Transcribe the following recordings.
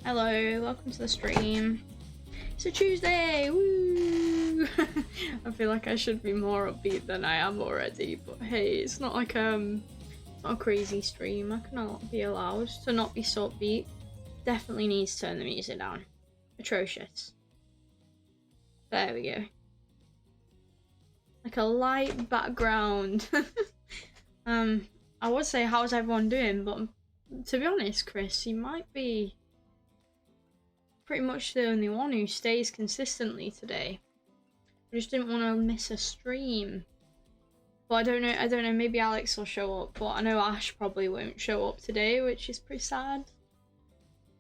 Hello, welcome to the stream. It's a Tuesday, woo! I feel like I should be more upbeat than I am already, but hey, it's not like it's not a crazy stream. I cannot be allowed to not be so upbeat. Definitely needs to turn the music down. Atrocious. There we go. Like a light background. I would say how's everyone doing, but to be honest, Chris, you might be pretty much the only one who stays consistently today. I just didn't want to miss a stream. But I don't know, maybe Alex will show up, but I know Ash probably won't show up today, which is pretty sad.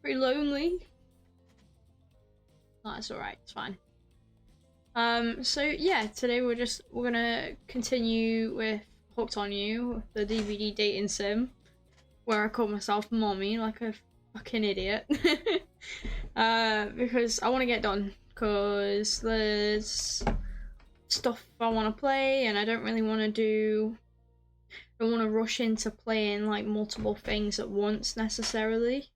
Pretty lonely. That's alright, it's fine. So yeah, today we're gonna continue with Hooked on You, the DBD dating sim, where I call myself mommy like a fucking idiot. Because I want to get done, because there's stuff I want to play and I don't really want to rush into playing like multiple things at once necessarily.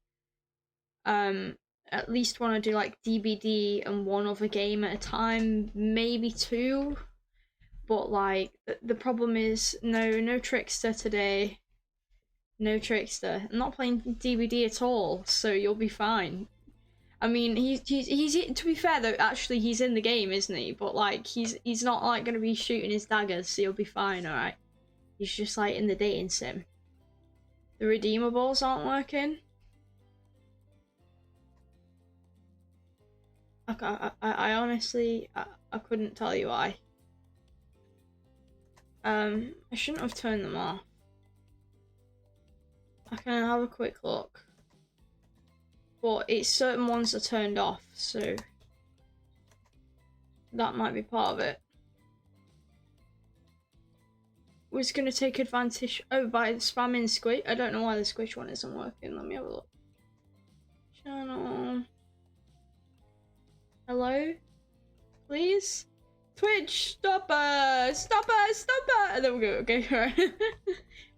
At least want to do like DBD and one other game at a time, maybe two. But like the problem is no Trickster today. No Trickster. I'm not playing DBD at all, so you'll be fine. I mean, he's to be fair though, actually he's in the game, isn't he? But like he's not like gonna be shooting his daggers, so you'll be fine, alright? He's just like in the dating sim. The redeemables aren't working. I honestly I couldn't tell you why. I shouldn't have turned them off. I can have a quick look. But it's certain ones are turned off, so that might be part of it. Was gonna take advantage by spamming Squish. I don't know why the Squish one isn't working. Let me have a look. Channel. Hello? Please? Twitch, stop her! Stop her! Stop her! There we go, okay, right.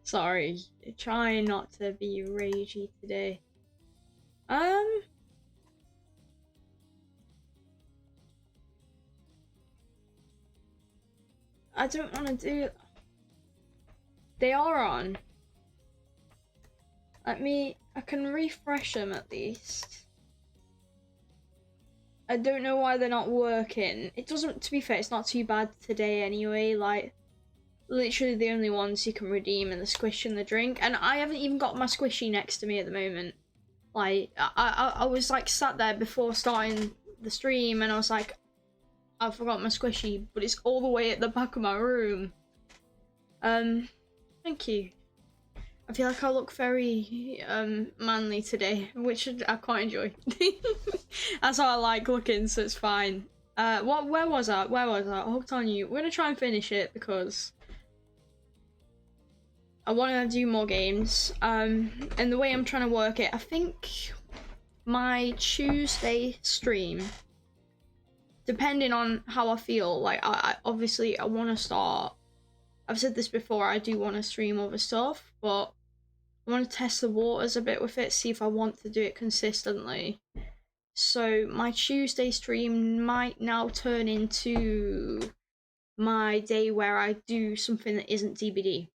Sorry. Trying not to be ragey today. I don't want to do... They are on. I can refresh them at least. I don't know why they're not working. It doesn't, to be fair, it's not too bad today anyway. Like, literally the only ones you can redeem are the Squish and the drink. And I haven't even got my Squishy next to me at the moment. Like, I was like sat there before starting the stream and I was like, I forgot my Squishy, but it's all the way at the back of my room. Thank you. I feel like I look very manly today, which I quite enjoy. That's how I like looking, so it's fine. Where was I? Hooked on You. We're gonna try and finish it because I want to do more games. And the way I'm trying to work it, I think my Tuesday stream, depending on how I feel, like I obviously I want to start. I've said this before, I do want to stream other stuff, but I want to test the waters a bit with it, see if I want to do it consistently. So my Tuesday stream might now turn into my day where I do something that isn't DBD.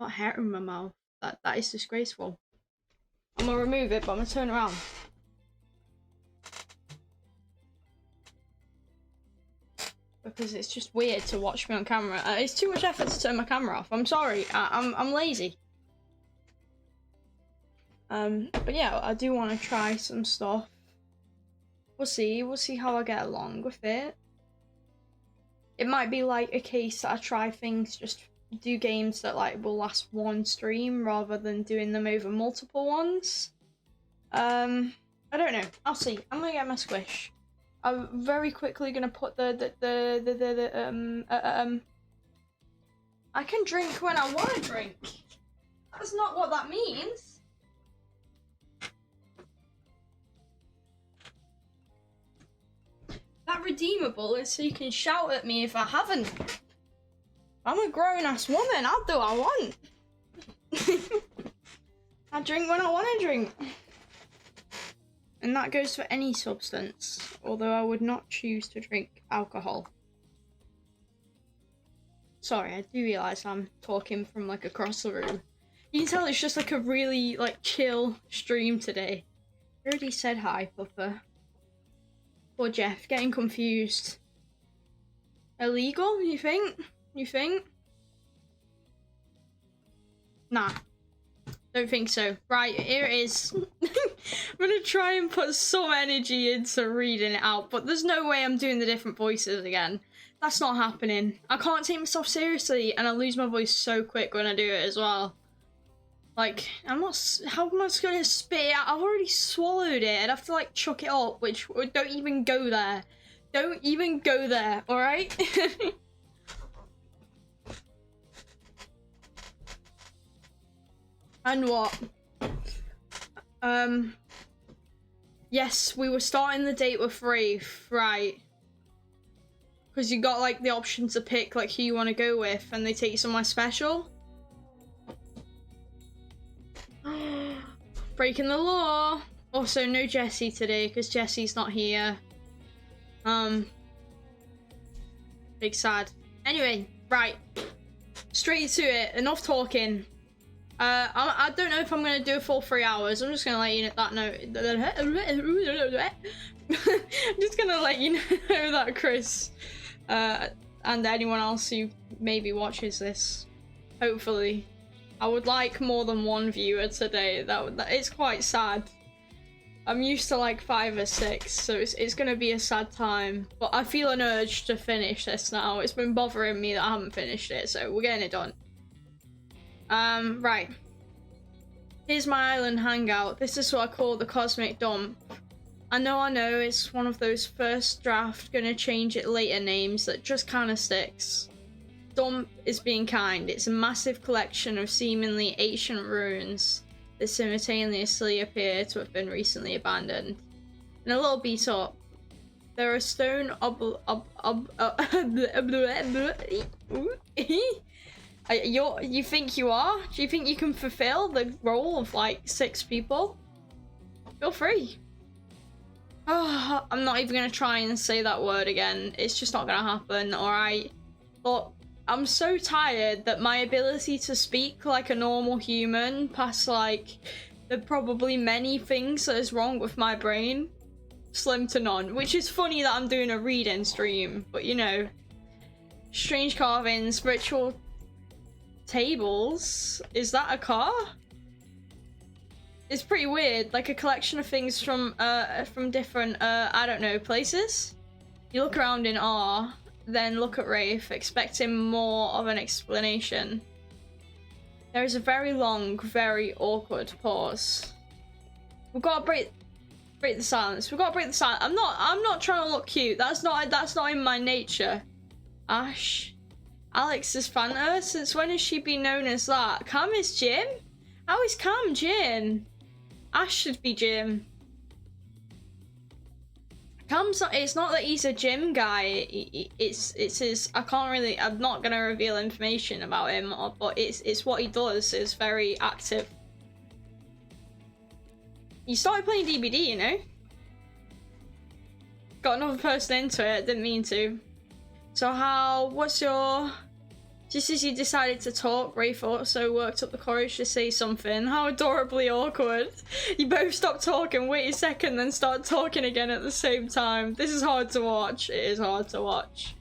Got hair in my mouth. That is disgraceful. I'm gonna remove it, but I'm gonna turn around. Because it's just weird to watch me on camera. It's too much effort to turn my camera off. I'm sorry. I'm lazy. But yeah, I do want to try some stuff. We'll see how I get along with it. It might be like a case that I try things, just do games that like will last one stream rather than doing them over multiple ones. I don't know. I'll see. I'm gonna get my Squish. I'm very quickly gonna put I can drink when I want to drink. That's not what that means. That redeemable is so you can shout at me if I haven't. I'm a grown-ass woman. I'll do what I want. I drink when I want to drink. And that goes for any substance, although I would not choose to drink alcohol. Sorry, I do realise I'm talking from like across the room. You can tell it's just like a really like chill stream today. I already said hi, Puppa. Poor Jeff, getting confused. Illegal, you think? You think? Nah. Don't think so. Right, here it is. I'm gonna try and put some energy into reading it out, but there's no way I'm doing the different voices again. That's not happening. I can't take myself seriously, and I lose my voice so quick when I do it as well. Like, I'm not. How am I gonna spit it out? I've already swallowed it. I'd have to like chuck it up, which don't even go there. Don't even go there. All right. And what? Yes, we were starting the date with Rafe, right? Because you got like the option to pick like who you want to go with, and they take you somewhere special. Breaking the law. Also, no Jessie today because Jessie's not here. Big sad. Anyway, right. Straight to it. Enough talking. I don't know if I'm gonna do a full 3 hours. I'm just gonna let you know that I'm just gonna let you know that Chris, and anyone else who maybe watches this, hopefully, I would like more than one viewer today. That it's quite sad. I'm used to like 5 or 6, so it's gonna be a sad time. But I feel an urge to finish this now. It's been bothering me that I haven't finished it, so we're getting it done. Right. Here's my island hangout. This is what I call the cosmic dump. I know, it's one of those first draft gonna change it later names that just kinda sticks. Dump is being kind. It's a massive collection of seemingly ancient ruins that simultaneously appear to have been recently abandoned. And a little beat up. There are stone you think you are? Do you think you can fulfill the role of like 6 people? Feel free. Oh, I'm not even gonna try and say that word again. It's just not gonna happen, alright? But I'm so tired that my ability to speak like a normal human past like the probably many things that is wrong with my brain, slim to none. Which is funny that I'm doing a read-in stream, but you know. Strange carvings, ritual tables. Is that a car? It's pretty weird, like a collection of things from different I don't know, places. You look around in awe, then look at Rafe, expecting more of an explanation. There is a very long, very awkward pause. We've got to break the silence. We've got to break the silence. I'm not trying to look cute. That's not in my nature. Ash. Alex is Fanta? Since when has she been known as that? Cam is Jim? How is Cam Jim? Ash should be Jim. Cam's not, it's not that he's a gym guy, it's his, I'm not gonna reveal information about him, but it's what he does is very active. You started playing DBD, you know? Got another person into it, didn't mean to. So what's your... Just as you decided to talk, Rafe also worked up the courage to say something. How adorably awkward. You both stopped talking, wait a second, then start talking again at the same time. This is hard to watch. It is hard to watch.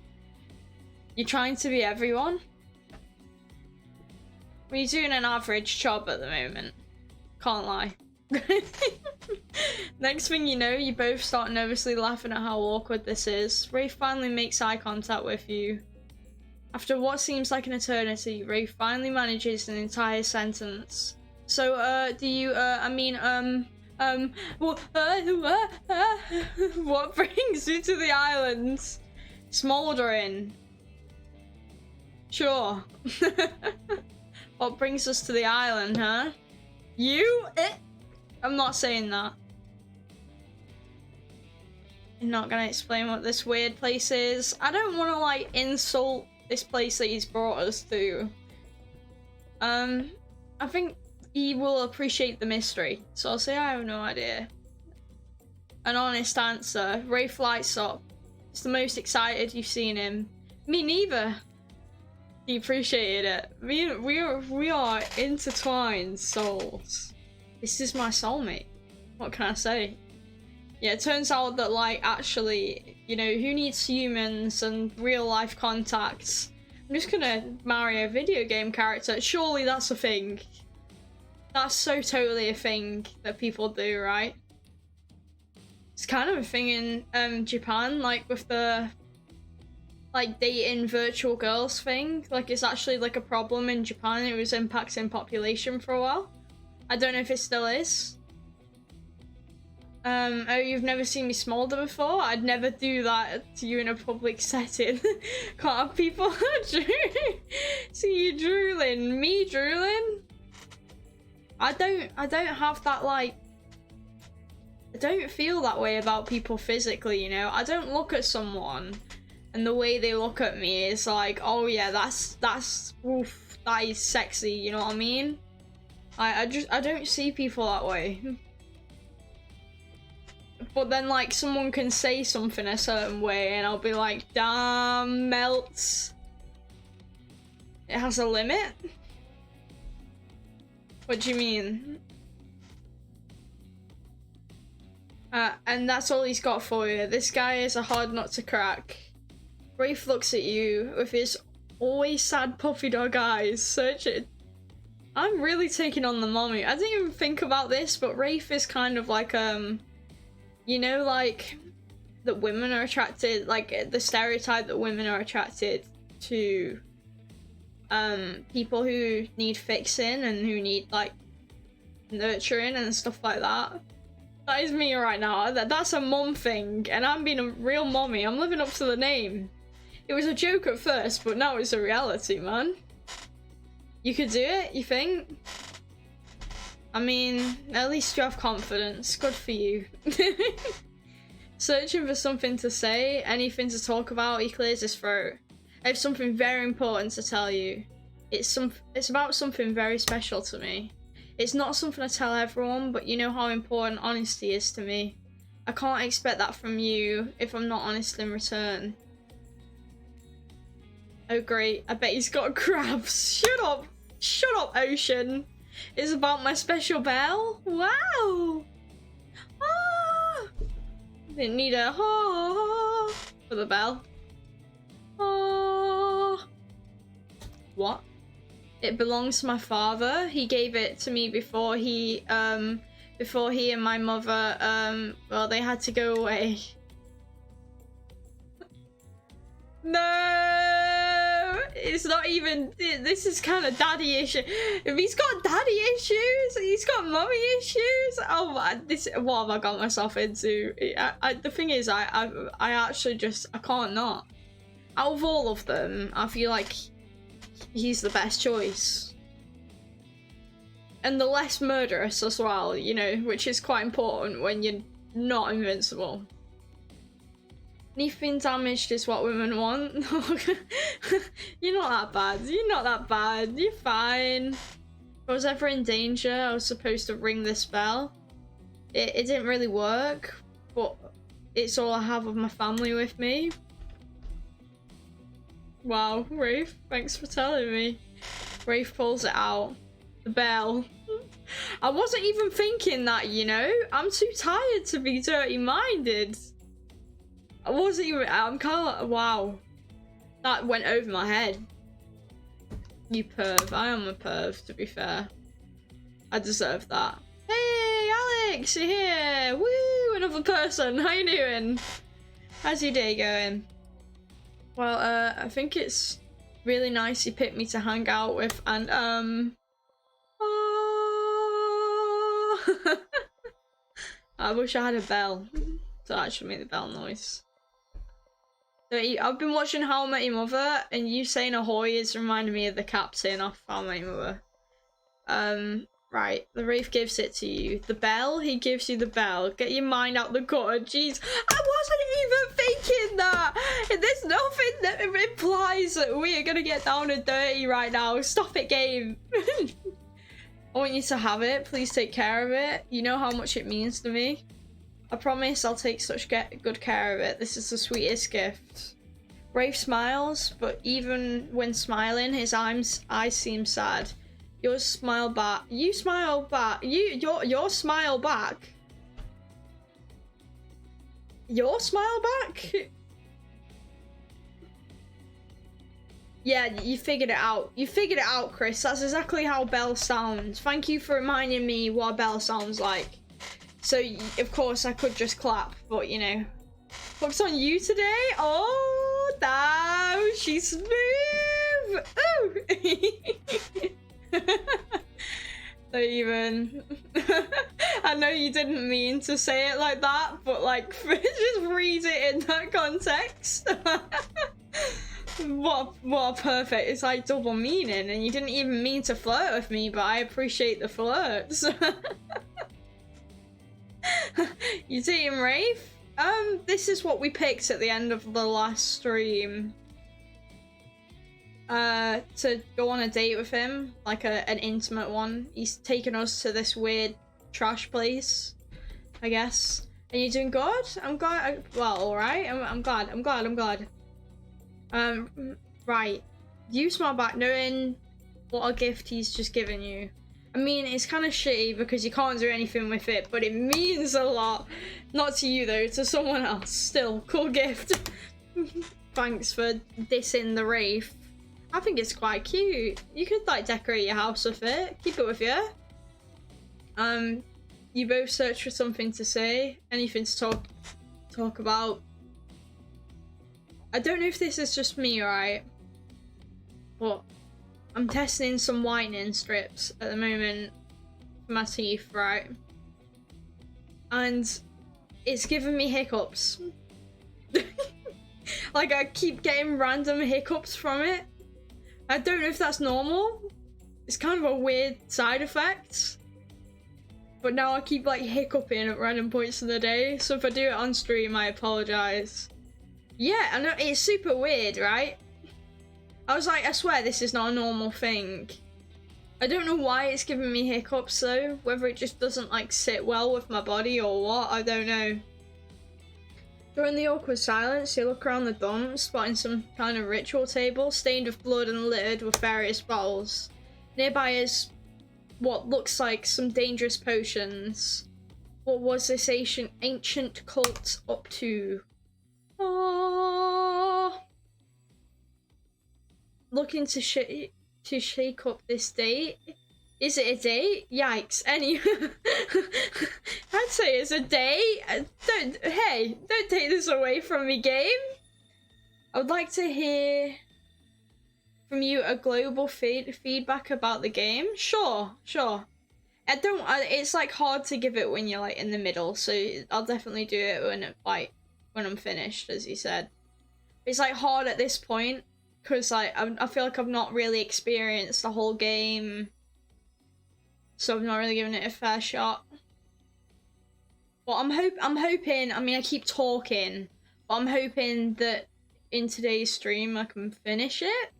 You're trying to be everyone? Well, you're doing an average job at the moment. Can't lie. Next thing you know, you both start nervously laughing at how awkward this is. Rafe finally makes eye contact with you. After what seems like an eternity, Rafe finally manages an entire sentence. So, do you, what brings you to the island? Smoldering. Sure. What brings us to the island, huh? You? I'm not saying that. I'm not gonna explain what this weird place is. I don't want to, like, insult this place that he's brought us to. I think he will appreciate the mystery, so I'll say I have no idea. an honest answer. Rafe lights up. It's the most excited you've seen him. Me neither. He appreciated it. We are intertwined souls. This is my soulmate. What can I say? Yeah, it turns out that, like, actually, you know, who needs humans and real life contacts? I'm just gonna marry a video game character. Surely that's a thing. That's so totally a thing that people do, right? It's kind of a thing in Japan, like with the like dating virtual girls thing. Like, it's actually like a problem in Japan. It was impacting population for a while. I don't know if it still is. Oh, you've never seen me smolder before? I'd never do that to you in a public setting. Can't have people see you drooling. Me drooling? I don't have that, like, I don't feel that way about people physically, you know? I don't look at someone and the way they look at me is like, oh yeah, that's oof, that is sexy, you know what I mean? I don't see people that way. But then, like, someone can say something a certain way and I'll be like, damn, melts. It has a limit? What do you mean? And that's all he's got for you. This guy is a hard nut to crack. Rafe looks at you with his always sad puppy dog eyes. Search it. I'm really taking on the mommy. I didn't even think about this, but Rafe is kind of like, you know, like, that women are attracted, like, the stereotype that women are attracted to, people who need fixing and who need, like, nurturing and stuff like that. That is me right now. That's a mum thing, and I'm being a real mommy. I'm living up to the name. It was a joke at first, but now it's a reality, man. You could do it, you think? I mean, at least you have confidence. Good for you. Searching for something to say, anything to talk about, he clears his throat. I have something very important to tell you. It's about something very special to me. It's not something I tell everyone, but you know how important honesty is to me. I can't expect that from you if I'm not honest in return. Oh great, I bet he's got crabs. Shut up! Shut up, Ocean! It's about my special bell? Wow! Ah! Didn't need a ha for the bell. Ah! What? It belongs to my father. He gave it to me before he and my mother, well, they had to go away. No! It's not even, this is kind of daddy issue. If he's got daddy issues, he's got mummy issues. Oh man, what have I got myself into? The thing is, I actually just, I can't not. Out of all of them, I feel like he's the best choice. And the less murderous as well, you know, which is quite important when you're not invincible. Anything damaged is what women want. You're not that bad. You're not that bad. You're fine. If I was ever in danger, I was supposed to ring this bell. It didn't really work, but it's all I have of my family with me. Wow, Rafe, thanks for telling me. Rafe pulls it out. The bell. I wasn't even thinking that, you know? I'm too tired to be dirty-minded. I wasn't even, I'm kind of like, wow. That went over my head. You perv. I am a perv, to be fair. I deserve that. Hey, Alex, you're here. Woo, another person. How you doing? How's your day going? Well, I think it's really nice you picked me to hang out with, and, I wish I had a bell to actually make the bell noise. I've been watching How I Met Your Mother, and you saying ahoy is reminding me of the captain off How I Met Your Mother. Right, the Wraith gives it to you. The bell, he gives you the bell. Get your mind out the gutter, jeez. I wasn't even thinking that! There's nothing that implies that we are gonna get down and dirty right now. Stop it, game. I want you to have it. Please take care of it. You know how much it means to me. I promise I'll take such good care of it. This is the sweetest gift. Rafe smiles, but even when smiling, his eyes seem sad. Your smile back. You smile back. Your smile back. Your smile back? Yeah, you figured it out. You figured it out, Chris. That's exactly how Belle sounds. Thank you for reminding me what Belle sounds like. So, of course, I could just clap, but, you know. What's on you today? Oh, damn, she's smooth. Ooh. Don't even. I know you didn't mean to say it like that, but, like, just read it in that context. What perfect. It's like double meaning, and you didn't even mean to flirt with me, but I appreciate the flirts. You team Rafe? This is what we picked at the end of the last stream. To go on a date with him, like an intimate one. He's taken us to this weird trash place, I guess. And you doing good? I'm glad. Well, all right. I'm glad. Right. You smile back knowing what a gift he's just given you. I mean, it's kind of shitty because you can't do anything with it, but it means a lot. Not to you though, to someone else. Still, cool gift. Thanks for dissing the Wraith. I think it's quite cute. You could like decorate your house with it. Keep it with you. You both search for something to say, anything to talk about. I don't know if this is just me, right? But I'm testing some whitening strips at the moment for my teeth, right? And it's giving me hiccups. Like I keep getting random hiccups from it. I don't know if that's normal. It's kind of a weird side effect. But now I keep like hiccuping at random points in the day. So if I do it on stream, I apologize. Yeah, I know, it's super weird, right? I was like, I swear this is not a normal thing. I don't know why it's giving me hiccups though. Whether it just doesn't like sit well with my body or what, I don't know. During the awkward silence, you look around the dump, spotting some kind of ritual table, stained with blood and littered with various bottles. Nearby is what looks like some dangerous potions. What was this ancient cult up to? Oh, looking to shake up this date. Is it a date? Yikes! I'd say it's a date. Don't take this away from me, game. I would like to hear from you a global feedback about the game. Sure. It's like hard to give it when you're like in the middle, so I'll definitely do it when I'm finished, as you said. It's like hard at this point because like I feel like I've not really experienced the whole game, so I've not really given it a fair shot. But I'm hoping. I mean, I keep talking, but I'm hoping that in today's stream I can finish it.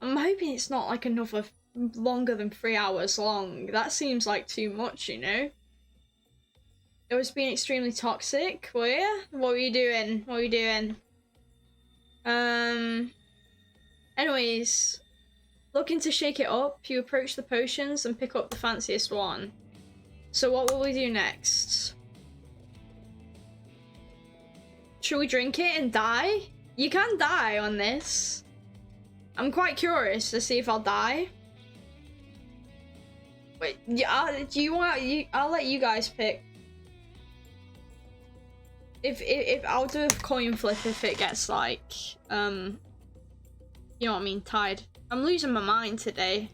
I'm hoping it's not like another longer than 3 hours long. That seems like too much, you know. It was being extremely toxic, were you? What were you doing? Anyways, looking to shake it up, you approach the potions and pick up the fanciest one. So what will we do next? Should we drink it and die? You can die on this. I'm quite curious to see if I'll die. Wait, do you want? I'll let you guys pick. If I'll do a coin flip if it gets like you know what I mean, tied. I'm losing my mind today.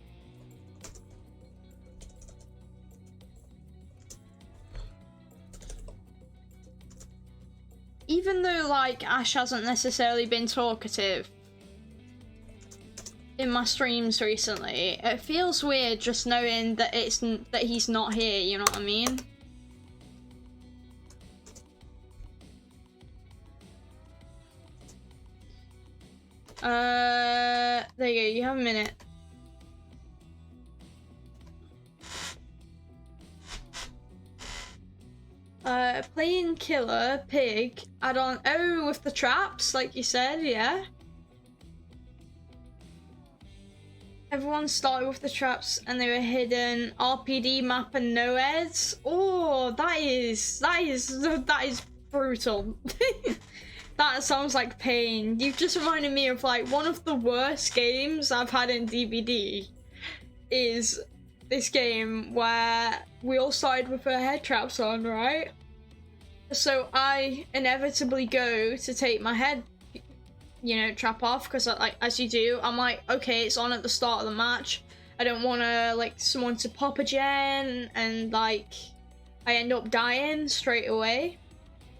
Even though like Ash hasn't necessarily been talkative in my streams recently, it feels weird just knowing that he's not here, you know what I mean? There you go, you have a minute. Playing killer, pig, add on, oh, with the traps, like you said, yeah. Everyone started with the traps and they were hidden. RPD map and no heads. Oh, that is brutal. That sounds like pain. You've just reminded me of like one of the worst games I've had in DBD is this game where we all started with our head traps on, right? So I inevitably go to take my head, you know, trap off, because like, as you do, I'm like, okay, it's on at the start of the match. I don't want to, like, someone to pop a gen and, like, I end up dying straight away.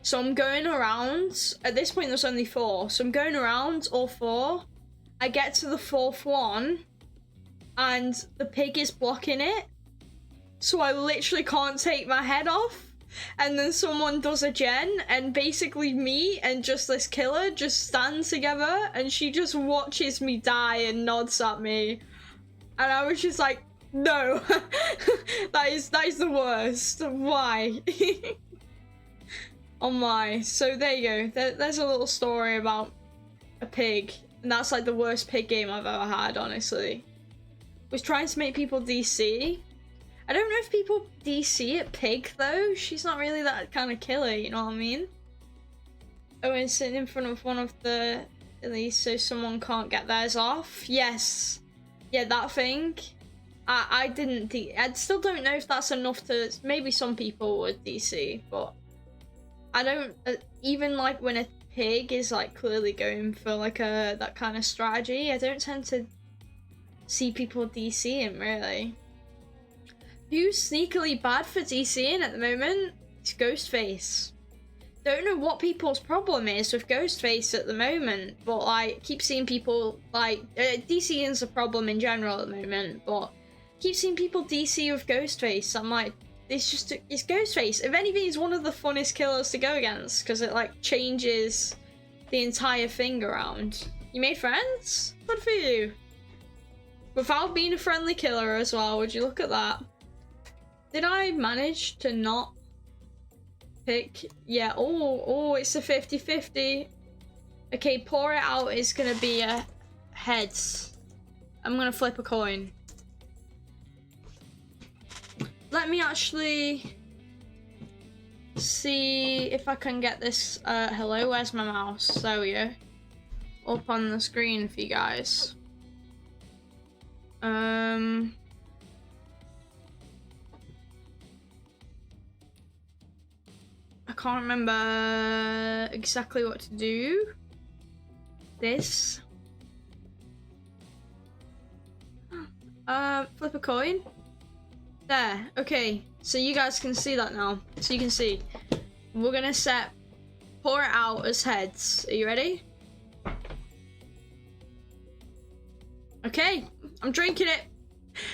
So I'm going around. At this point, there's only 4. So I'm going around all 4. I get to the 4th one, and the pig is blocking it. So I literally can't take my head off. And then someone does a gen, and basically me and just this killer just stand together, and she just watches me die and nods at me. And I was just like, no. that is the worst. Why? Oh my. So there you go. There's a little story about a pig. And that's like the worst pig game I've ever had, honestly. Was trying to make people DC. I don't know if people DC at pig though. She's not really that kind of killer, you know what I mean? Oh, and sitting in front of one of the, at least so someone can't get theirs off. Yes. Yeah, that thing. I didn't, I still don't know if that's enough to, maybe some people would DC, but I don't, even like when a pig is like clearly going for like that kind of strategy, I don't tend to see people DCing really. Who's sneakily bad for DCing at the moment? It's Ghostface. Don't know what people's problem is with Ghostface at the moment, but like keep seeing people like DCing's a problem in general at the moment, but keep seeing people DC with Ghostface. I'm like, it's Ghostface. If anything, he's one of the funnest killers to go against because it like changes the entire thing around. You made friends? Good for you. Without being a friendly killer as well, would you look at that? Did I manage to not pick? Yeah, oh, it's a 50-50. Okay, pour it out is gonna be a heads. I'm gonna flip a coin. Let me actually see if I can get this, hello, where's my mouse? There we go. Up on the screen for you guys. I can't remember exactly what to do. This. Flip a coin. There, okay. So you guys can see that now. So you can see. We're gonna pour it out as heads. Are you ready? Okay, I'm drinking it.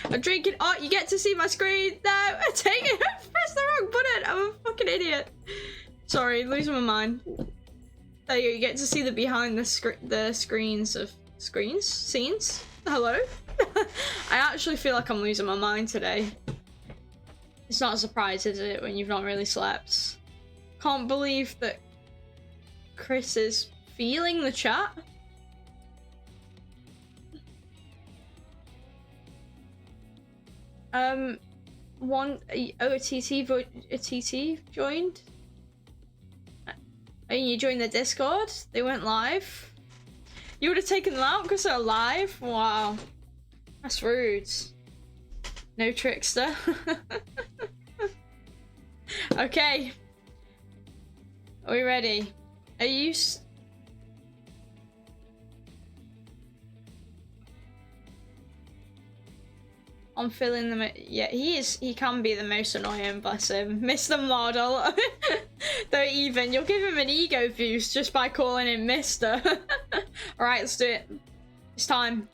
I'm drinking. Oh, you get to see my screen. No, I take it. I pressed the wrong button. I'm a fucking idiot. Sorry, losing my mind. There you go. You get to see the behind the screens of scenes. Hello. I actually feel like I'm losing my mind today. It's not a surprise, is it, when you've not really slept? Can't believe that Chris is feeling the chat. A TT joined. And you joined the Discord. They went live. You would have taken them out because they're live. Wow, that's rude. No trickster. Okay. Are we ready? Are you? I'm feeling the yeah, he can be the most annoying, bless him. Mr. Model. Don't even, you'll give him an ego boost just by calling him Mr. Alright, let's do it. It's time.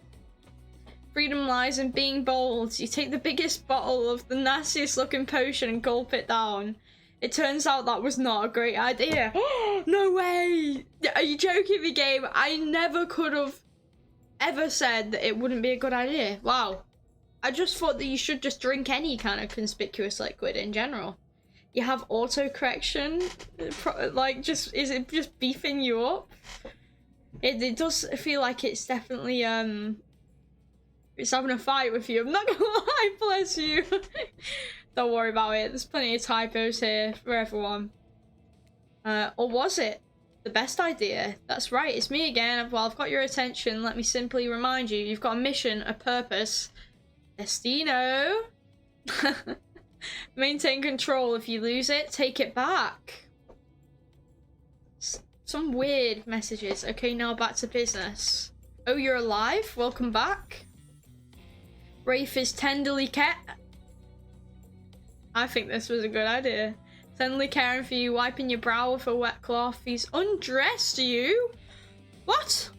Freedom lies in being bold. You take the biggest bottle of the nastiest looking potion and gulp it down. It turns out that was not a great idea. No way! Are you joking me, game? I never could have ever said that it wouldn't be a good idea. Wow. I just thought that you should just drink any kind of conspicuous liquid in general. You have auto correction? Like, is it just beefing you up? It does feel like it's definitely, it's having a fight with you. I'm not gonna lie, bless you. Don't worry about it. There's plenty of typos here for everyone. Or was it the best idea? That's right, it's me again. Well, I've got your attention. Let me simply remind you, you've got a mission, a purpose. Destino. Maintain control. If you lose it, take it back. Some weird messages. Okay, now back to business. Oh, you're alive? Welcome back. Rafe is tenderly I think this was a good idea. Tenderly caring for you, wiping your brow with a wet cloth. He's undressed you? What?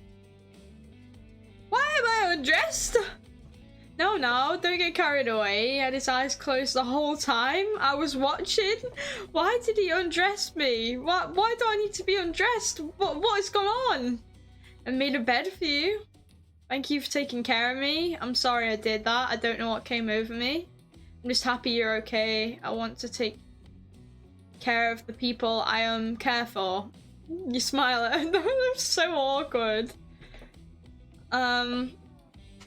Why am I undressed? No, don't get carried away. He had his eyes closed the whole time. I was watching. Why did he undress me? Why do I need to be undressed? What is going on? I made a bed for you. Thank you for taking care of me. I'm sorry I did that. I don't know what came over me. I'm just happy you're okay. I want to take care of the people I care for. You smile at them. They're so awkward.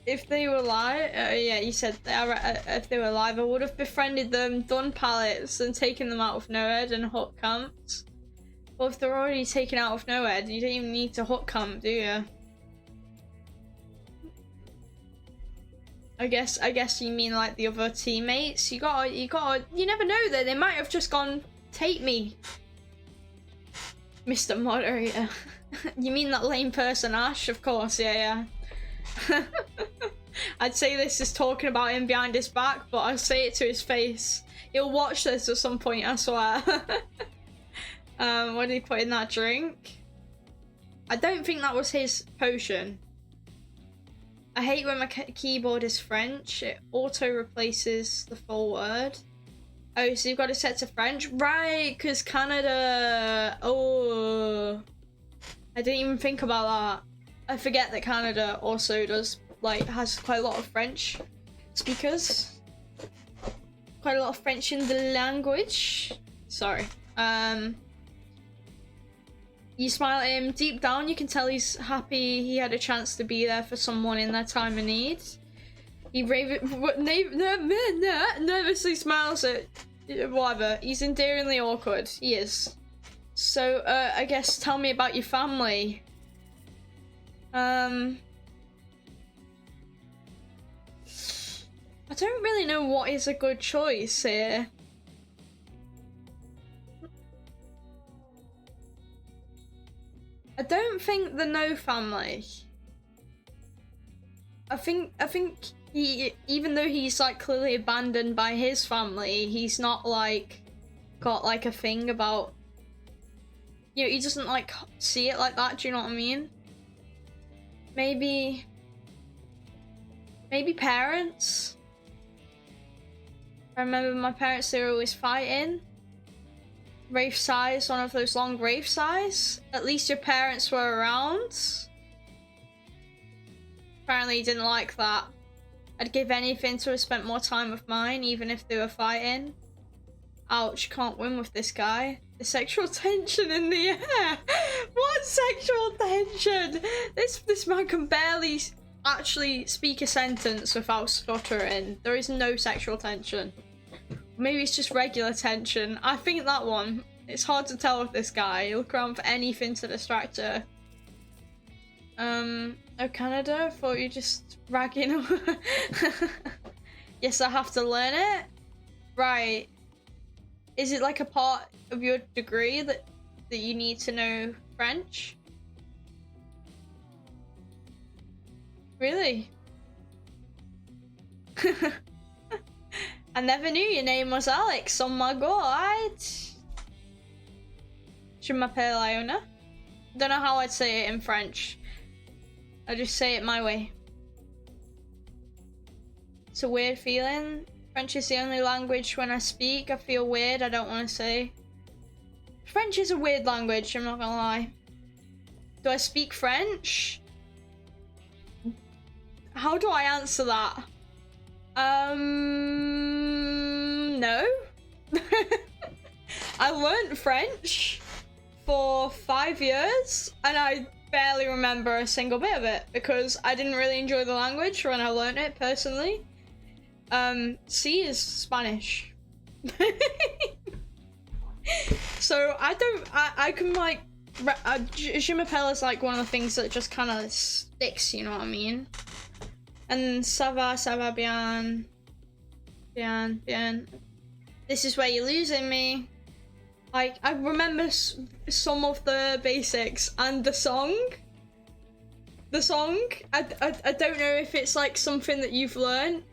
If they were alive, yeah, you said if they were alive, I would have befriended them, done pallets, and taken them out of nowhere and hut camped. Well, if they're already taken out of nowhere, you don't even need to hut camp, do you? I guess you mean like the other teammates. You never know though. They might have just gone, take me, Mr. Moderator. You mean that lame person, Ash? Of course, yeah. I'd say this is talking about him behind his back, but I'll say it to his face. He'll watch this at some point, I swear. What did he put in that drink? I don't think that was his potion. I hate when my keyboard is French. It auto replaces the full word. Oh, so you've got it set to French? Right, because Canada. Oh, I didn't even think about that. I forget that Canada also has quite a lot of French speakers. Quite a lot of French in the language. Sorry. You smile at him. Deep down, you can tell he's happy he had a chance to be there for someone in their time of need. He nervously smiles at whatever. He's endearingly awkward. He is. So, I guess tell me about your family. I don't really know what is a good choice here. I don't think the no family. I think he, even though he's like clearly abandoned by his family, he's not like got like a thing about, you know, he doesn't like see it like that. Do you know what I mean? Maybe parents. I remember my parents, they were always fighting. Rafe sighs, one of those long Rafe sighs. At least your parents were around. Apparently he didn't like that. I'd give anything to have spent more time with mine, even if they were fighting. Ouch, can't win with this guy. The sexual tension in the air. What sexual tension? This man can barely actually speak a sentence without stuttering. There is no sexual tension. Maybe it's just regular tension. I think that one. It's hard to tell with this guy. You look around for anything to distract her. Oh, Canada? I thought you were just ragging. Yes, I have to learn it. Right. Is it like a part of your degree that you need to know French? Really? I never knew your name was Alex. Oh my god. Je m'appelle Iona. Don't know how I'd say it in French. I just say it my way. It's a weird feeling. French is the only language when I speak I feel weird. I don't want to say. French is a weird language, I'm not gonna lie. Do I speak French? How do I answer that? No. I learned French for 5 years and I barely remember a single bit of it because I didn't really enjoy the language when I learned it personally. C is Spanish. So I can like, je m'appelle is like one of the things that just kind of sticks, you know what I mean? And ça va bien. Bien, bien. This is where you're losing me. Like, I remember some of the basics and the song. The song, I don't know if it's like something that you've learned.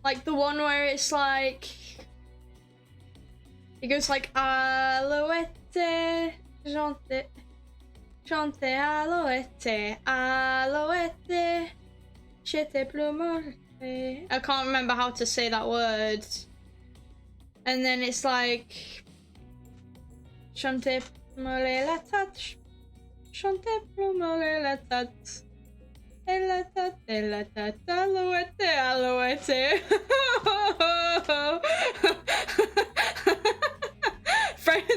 Like the one where it's like, it goes like, Alouette, chante, chante, alouette, alouette, j'étais plus morte. I can't remember how to say that word. And then it's like, chante, mole la tâche, chante, mole la tâche. Alouette, alouette.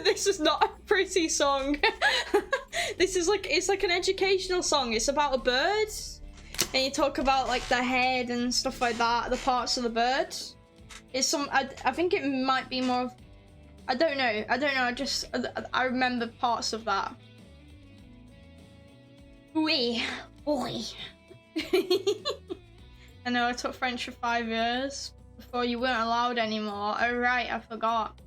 This is not a pretty song. This is like, it's like an educational song. It's about a bird, and you talk about like the head and stuff like that, the parts of the bird. It's some, I think it might be more of, I don't know, I remember parts of that. Oui, oui. I know, I took French for 5 years before you weren't allowed anymore. Oh right, I forgot.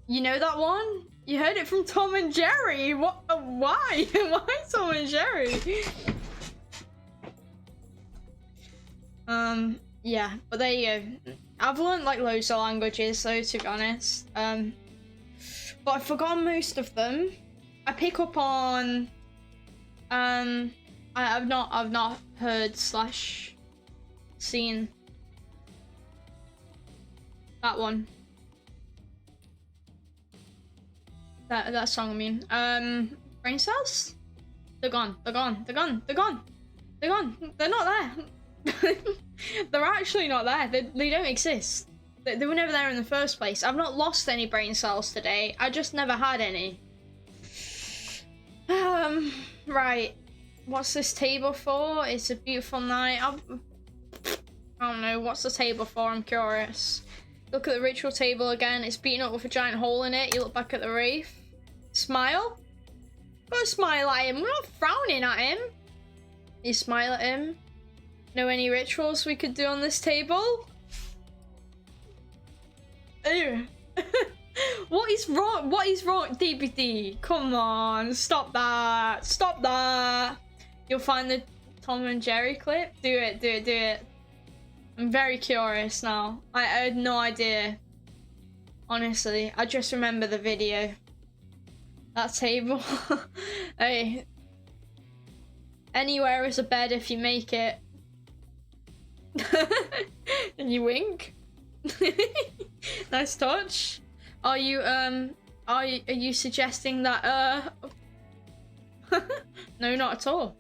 You know that one? You heard it from Tom and Jerry. What? Why? Why Tom and Jerry? Yeah, but there you go. I've learned like loads of languages though, to be honest. But I've forgotten most of them. I pick up on I've not heard slash seen that one. That song, I mean. Brain cells? They're gone. They're gone. They're gone. They're gone. They're gone. They're not there. They're actually not there. They don't exist. They were never there in the first place. I've not lost any brain cells today. I just never had any. Right. What's this table for? It's a beautiful night. I don't know. What's the table for? I'm curious. Look at the ritual table again. It's beaten up with a giant hole in it. You look back at the wraith. Smile? Go smile at him. We're not frowning at him. You smile at him. Know any rituals we could do on this table? Ew. What is wrong? What is wrong, DBD? Come on, stop that. Stop that. You'll find the Tom and Jerry clip? Do it, do it, do it. I'm very curious now. I had no idea. Honestly, I just remember the video. That table. Hey. Anywhere is a bed if you make it. And you wink. Nice touch. Are you are you suggesting that no, not at all.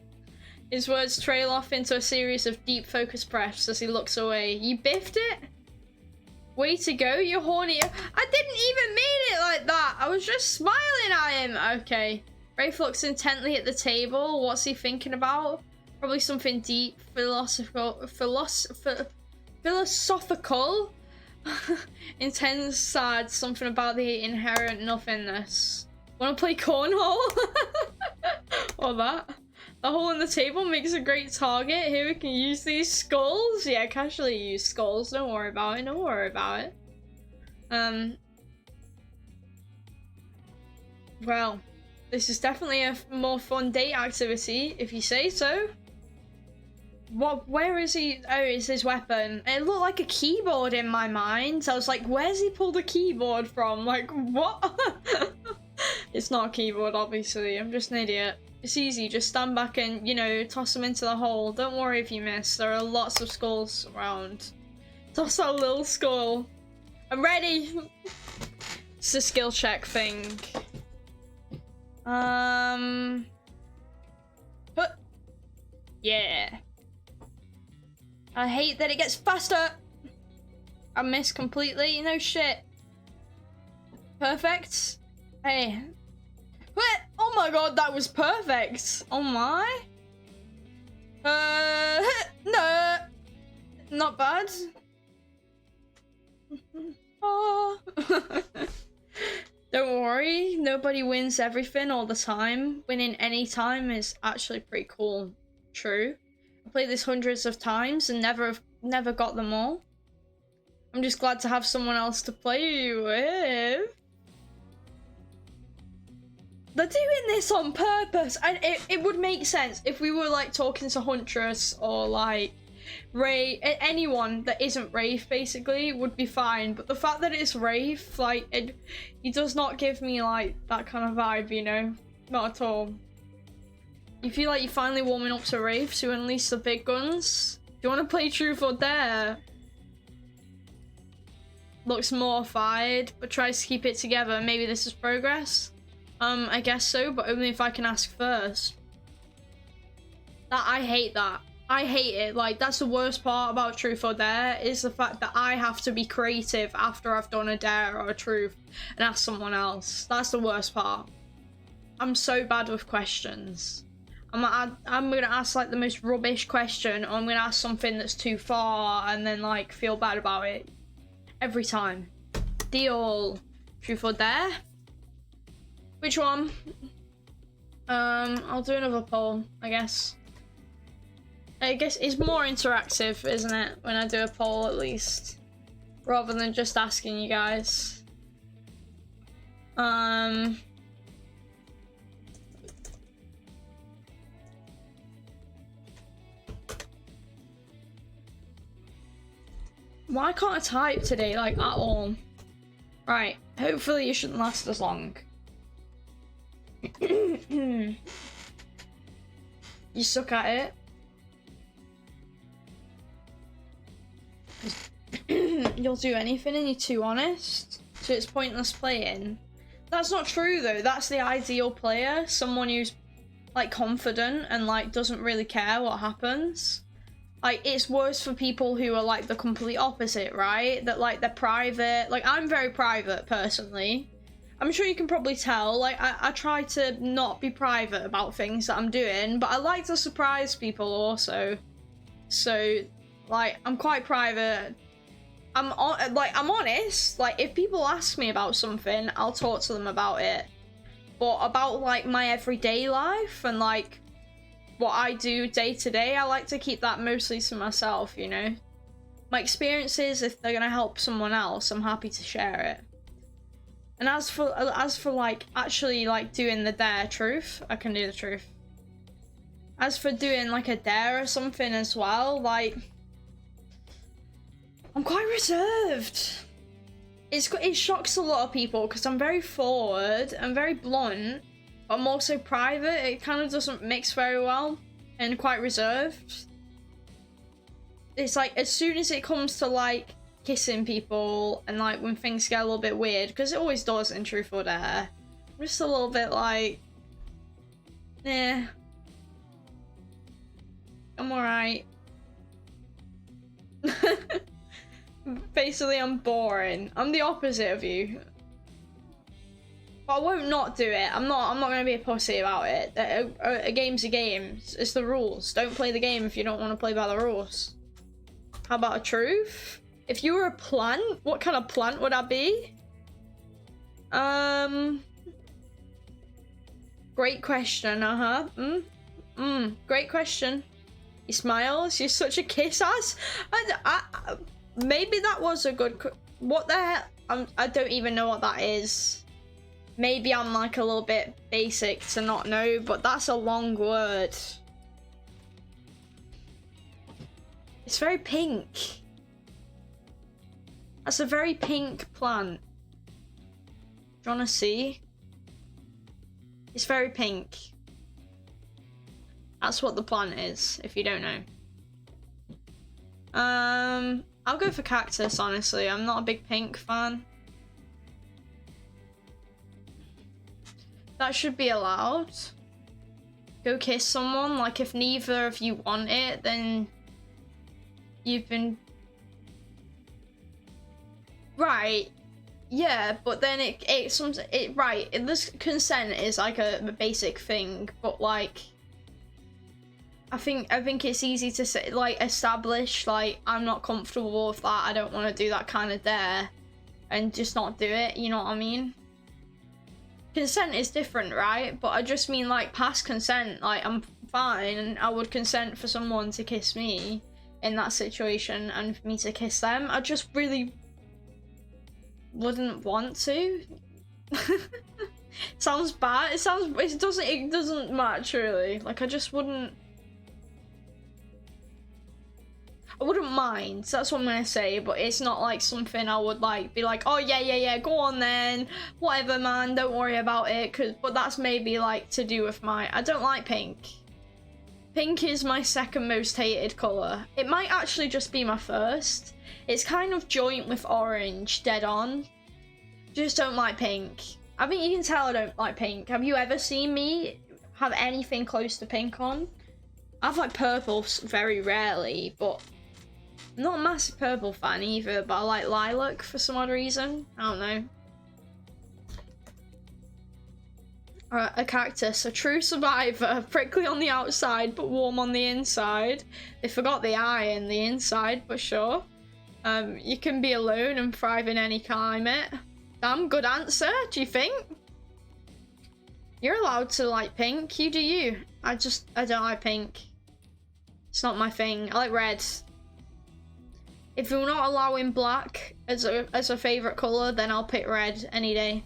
His words trail off into a series of deep focused breaths as he looks away. You biffed it? Way to go, you're horny. I didn't even mean it like that. I was just smiling at him. Okay. Rafe looks intently at the table. What's he thinking about? Probably something deep, philosophical. Intense, sad, something about the inherent nothingness. Wanna play cornhole? Or that? The hole in the table makes a great target. Here we can use these skulls. Yeah, casually use skulls. Don't worry about it. Don't worry about it. Well, this is definitely a more fun date activity, if you say so. What? Where is he? Oh, it's his weapon. It looked like a keyboard in my mind. I was like, where's he pulled a keyboard from? Like, what? It's not a keyboard, obviously. I'm just an idiot. It's easy. Just stand back and, you know, toss them into the hole. Don't worry if you miss. There are lots of skulls around. Toss that little skull. I'm ready. It's a skill check thing. Yeah. I hate that it gets faster. I missed completely. No shit. Perfect. Hey. What? Oh my god, that was perfect. Oh my. No. Not bad. Oh. Don't worry, nobody wins everything all the time. Winning any time is actually pretty cool. True. I played this hundreds of times and never got them all. I'm just glad to have someone else to play with. They're doing this on purpose, and it would make sense if we were like talking to Huntress or like Ray, anyone that isn't Rafe basically would be fine, but the fact that it's Rafe, like, it does not give me like that kind of vibe, you know? Not at all. You feel like you're finally warming up to Rafe to unleash the big guns? Do you want to play Truth or Dare? Looks mortified, but tries to keep it together. Maybe this is progress? I guess so, but only if I can ask first. I hate that. I hate it. Like, that's the worst part about Truth or Dare, is the fact that I have to be creative after I've done a Dare or a Truth and ask someone else. That's the worst part. I'm so bad with questions. I'm gonna ask like the most rubbish question, or I'm gonna ask something that's too far and then like feel bad about it. Every time. Deal. Truth or Dare? Which one? I'll do another poll, I guess. I guess it's more interactive, isn't it? When I do a poll, at least. Rather than just asking you guys. Why can't I type today, like, at all? Right, hopefully it shouldn't last as long. You suck at it. You'll do anything and you're too honest, so it's pointless playing. That's not true though. That's the ideal player, someone who's like confident and like doesn't really care what happens. Like, it's worse for people who are like the complete opposite, right? That like they're private. Like, I'm very private personally. I'm sure you can probably tell. Like, I try to not be private about things that I'm doing, but I like to surprise people also. So like, I'm quite private. I'm honest. Like, if people ask me about something, I'll talk to them about it. But about like my everyday life and like what I do day to day, I like to keep that mostly to myself, you know? My experiences, if they're gonna help someone else, I'm happy to share it. And as for like actually like doing the Dare Truth, I can do the Truth. As for doing like a Dare or something as well, like, I'm quite reserved. It shocks a lot of people because I'm very forward and very blunt, but I'm also private. It kind of doesn't mix very well, and quite reserved. It's like, as soon as it comes to like kissing people and like when things get a little bit weird, because it always does in Truth or Dare, I'm just a little bit like, eh, I'm alright. Basically, I'm boring. I'm the opposite of you. But I won't not do it. I'm not gonna be a pussy about it. A game's a game. It's the rules. Don't play the game if you don't want to play by the rules. How about a Truth? If you were a plant, what kind of plant would I be? Great question. Great question. He smiles. You're such a kiss ass. Maybe that was a good. What the hell? I don't even know what that is. Maybe I'm like a little bit basic to not know, but that's a long word. It's very pink. That's a very pink plant. Do you want to see? It's very pink. That's what the plant is, if you don't know. I'll go for cactus, honestly. I'm not a big pink fan. That should be allowed. Go kiss someone. Like, if neither of you want it, then you've been right. Yeah, but then this consent is like a basic thing, but like I think it's easy to say, like, establish like I'm not comfortable with that, I don't want to do that kind of dare, and just not do it, you know what I mean? Consent is different, right? But I just mean like past consent, like I'm fine and I would consent for someone to kiss me in that situation and for me to kiss them. I just really wouldn't want to. Sounds bad. It doesn't match really. Like I wouldn't mind, that's what I'm gonna say, but it's not like something I would like be like, oh yeah, go on then, whatever man, don't worry about it, but that's maybe like to do with I don't like pink. Pink is my second most hated colour. It might actually just be my first. It's kind of joint with orange, dead on. Just don't like pink. I think you can tell I don't like pink. Have you ever seen me have anything close to pink on? I've like purple very rarely, but I'm not a massive purple fan either, but I like lilac for some odd reason. I don't know. A cactus, a true survivor, prickly on the outside but warm on the inside. They forgot the eye in the inside, but sure. You can be alone and thrive in any climate. Damn good answer, do you think? You're allowed to like pink, you do you. I don't like pink. It's not my thing. I like red. If you're not allowing black as a favourite colour, then I'll pick red any day.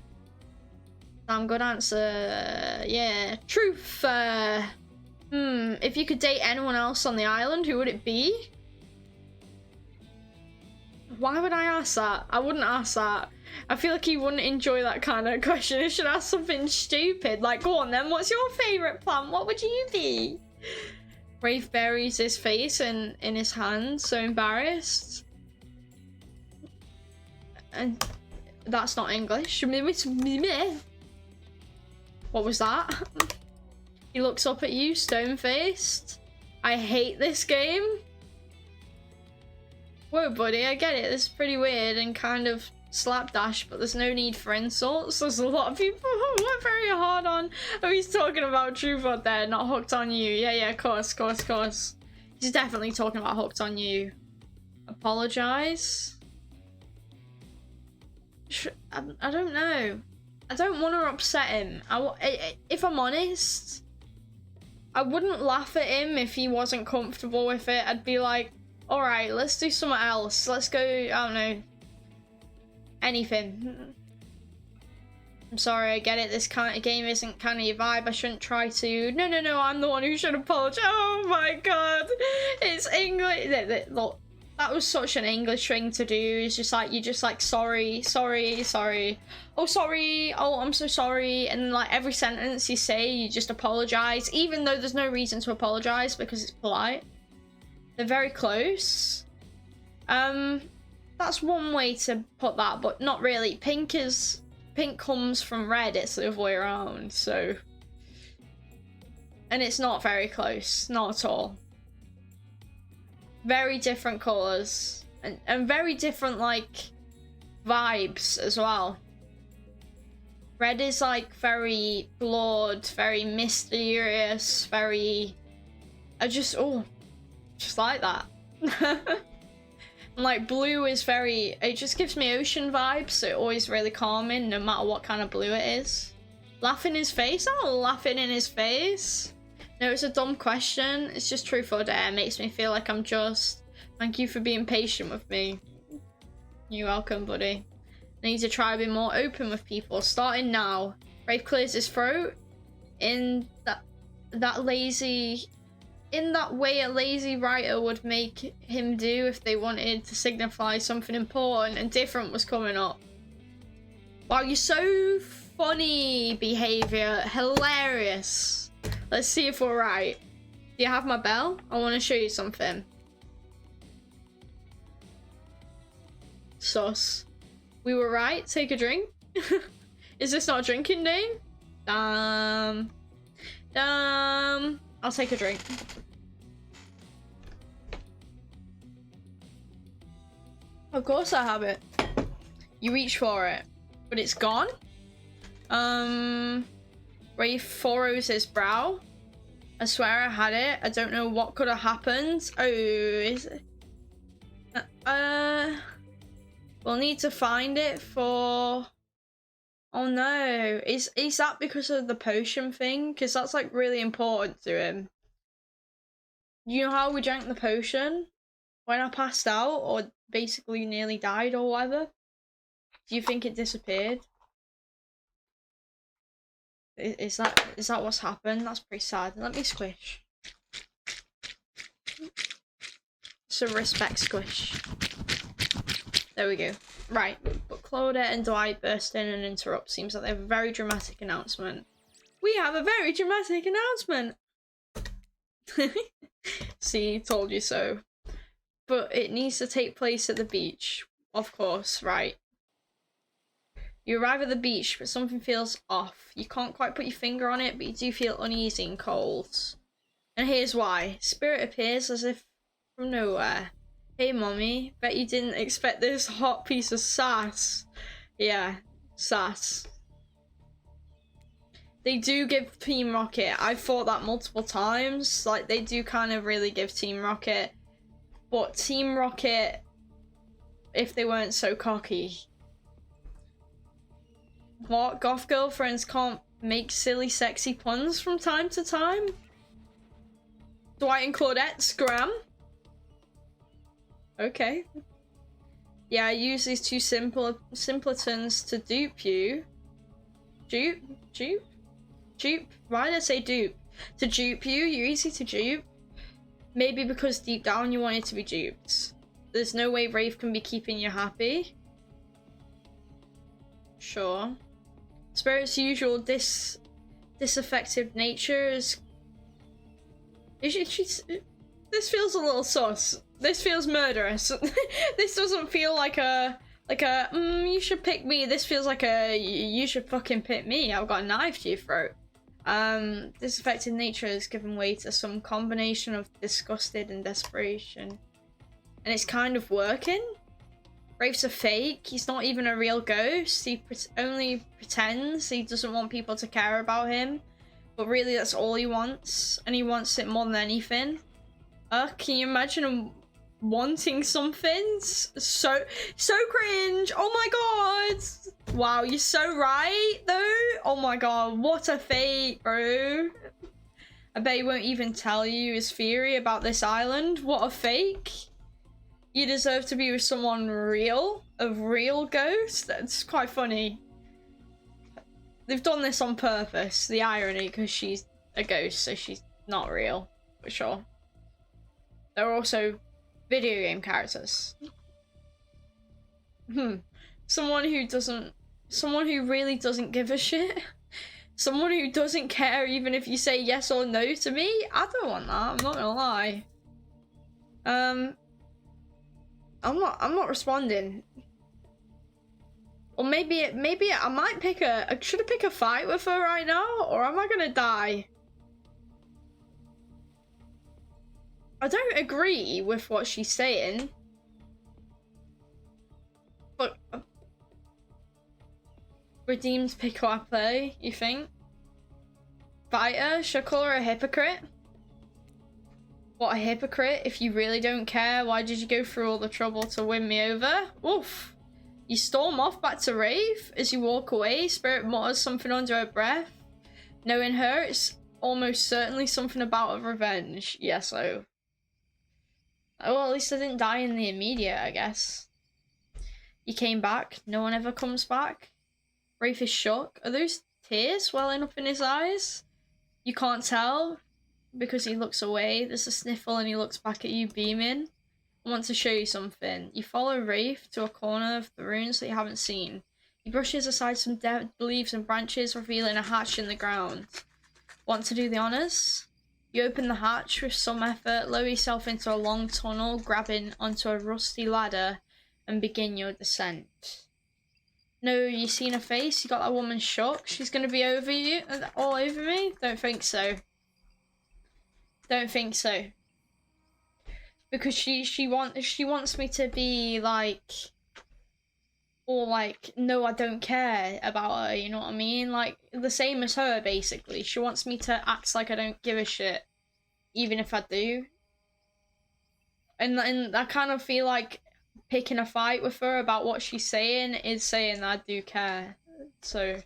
Damn good answer. Yeah. Truth. If you could date anyone else on the island, who would it be? Why would I ask that? I wouldn't ask that. I feel like he wouldn't enjoy that kind of question. He should ask something stupid. Like, go on then, what's your favourite plant? What would you be? Rafe buries his face in his hands, so embarrassed. And that's not English. What was that? He looks up at you, stone-faced. I hate this game. Whoa, buddy, I get it. This is pretty weird and kind of slapdash, but there's no need for insults. There's a lot of people who are very hard on. Oh, he's talking about Truth or Dare, not Hooked on You. Yeah, of course. He's definitely talking about Hooked on You. Apologize? I don't know. I don't want to upset him. If I'm honest, I wouldn't laugh at him if he wasn't comfortable with it. I'd be like, alright, let's do something else. Let's go, I don't know, anything. I'm sorry, I get it. This kind of game isn't kind of your vibe. I shouldn't try to. No, I'm the one who should apologize. Oh my god. It's English. Look, that was such an English thing to do. It's just like, you're just like, sorry. Oh, sorry. Oh, I'm so sorry. And like every sentence you say, you just apologize, even though there's no reason to apologize because it's polite. They're very close. That's one way to put that, but not really. Pink comes from red, it's the other way around, so. And it's not very close, not at all. Very different colours. And very different, like, vibes as well. Red is like very blood, very mysterious, very. Just like that. Like blue is very, it just gives me ocean vibes, so it's always really calming no matter what kind of blue it is. Laugh in his face? I'm not laughing in his face. No, it's a dumb question. It's just Truth or Dare. It makes me feel like I'm just. Thank you for being patient with me. You're welcome, buddy. I need to try being more open with people. Starting now. Rafe clears his throat. In that way a lazy writer would make him do if they wanted to signify something important and different was coming up. Wow, you're so funny, behavior. Hilarious. Let's see if we're right. Do you have my bell? I want to show you something. Sus. We were right. Take a drink. Is this not a drinking name? Damn. I'll take a drink. Of course I have it. You reach for it, but it's gone. Ray furrows his brow. I swear I had it. I don't know what could have happened. Oh, is it? We'll need to find it for... Oh no, is that because of the potion thing? Because that's like really important to him. You know how we drank the potion? When I passed out, or basically nearly died or whatever? Do you think it disappeared? Is that what's happened? That's pretty sad. Let me squish. It's a respect squish. There we go. Right, but Claudette and Dwight burst in and interrupt. Seems like they have a very dramatic announcement. We have a very dramatic announcement! See, told you so. But it needs to take place at the beach. Of course, right. You arrive at the beach, but something feels off. You can't quite put your finger on it, but you do feel uneasy and cold. And here's why. Spirit appears as if from nowhere. Hey, mommy. Bet you didn't expect this hot piece of sass. Yeah, sass. They do give Team Rocket. I've thought that multiple times. Like, they do kind of really give Team Rocket. But Team Rocket, if they weren't so cocky. What? Goth girlfriends can't make silly, sexy puns from time to time? Dwight and Claudette scram? Okay. Yeah, I use these two simpletons to dupe you. Dupe? Why did I say dupe? To dupe you? You're easy to dupe. Maybe because deep down you wanted to be duped. There's no way Rafe can be keeping you happy. Sure. Spirit's usual disaffective nature is... This feels a little sus. This feels murderous. This doesn't feel like a you should pick me. This feels like a you should fucking pick me. I've got a knife to your throat. Disaffected nature has given way to some combination of disgusted and desperation. And it's kind of working. Rafe's a fake. He's not even a real ghost. He only pretends. He doesn't want people to care about him. But really that's all he wants. And he wants it more than anything. Can you imagine him wanting something? So cringe. Oh my god. Wow, you're so right though. Oh my god, what a fake, bro. I bet he won't even tell you his theory about this island. What a fake. You deserve to be with someone real. A real ghost. That's quite funny. They've done this on purpose. The irony, because she's a ghost, so she's not real. For sure. They're also video game characters. Someone who really doesn't give a shit. Someone who doesn't care even if you say yes or no to me. I don't want that, I'm not gonna lie. I'm not responding. Or maybe I might pick should I pick a fight with her right now, or am I gonna die? I don't agree with what she's saying. But redeemed pick or I play, you think? Fighter? Should I call her a hypocrite? What, a hypocrite? If you really don't care, why did you go through all the trouble to win me over? Oof. You storm off back to Rave. As you walk away, Spirit mutters something under her breath. Knowing her, it's almost certainly something about a revenge. Yeah, so. Oh, well, at least I didn't die in the immediate, I guess. You came back. No one ever comes back. Rafe is shook. Are those tears welling up in his eyes? You can't tell because he looks away. There's a sniffle and he looks back at you beaming. I want to show you something. You follow Rafe to a corner of the ruins that you haven't seen. He brushes aside some dead leaves and branches, revealing a hatch in the ground. Want to do the honours? You open the hatch with some effort, lower yourself into a long tunnel, grabbing onto a rusty ladder, and begin your descent. No, you seen her face? You got that woman shook? She's gonna be over you? All over me? Don't think so. Don't think so. because she wants me to be like, or like, no, I don't care about her, you know what I mean? Like, the same as her, basically. She wants me to act like I don't give a shit, even if I do. And I kind of feel like picking a fight with her about what she's saying is saying that I do care. So,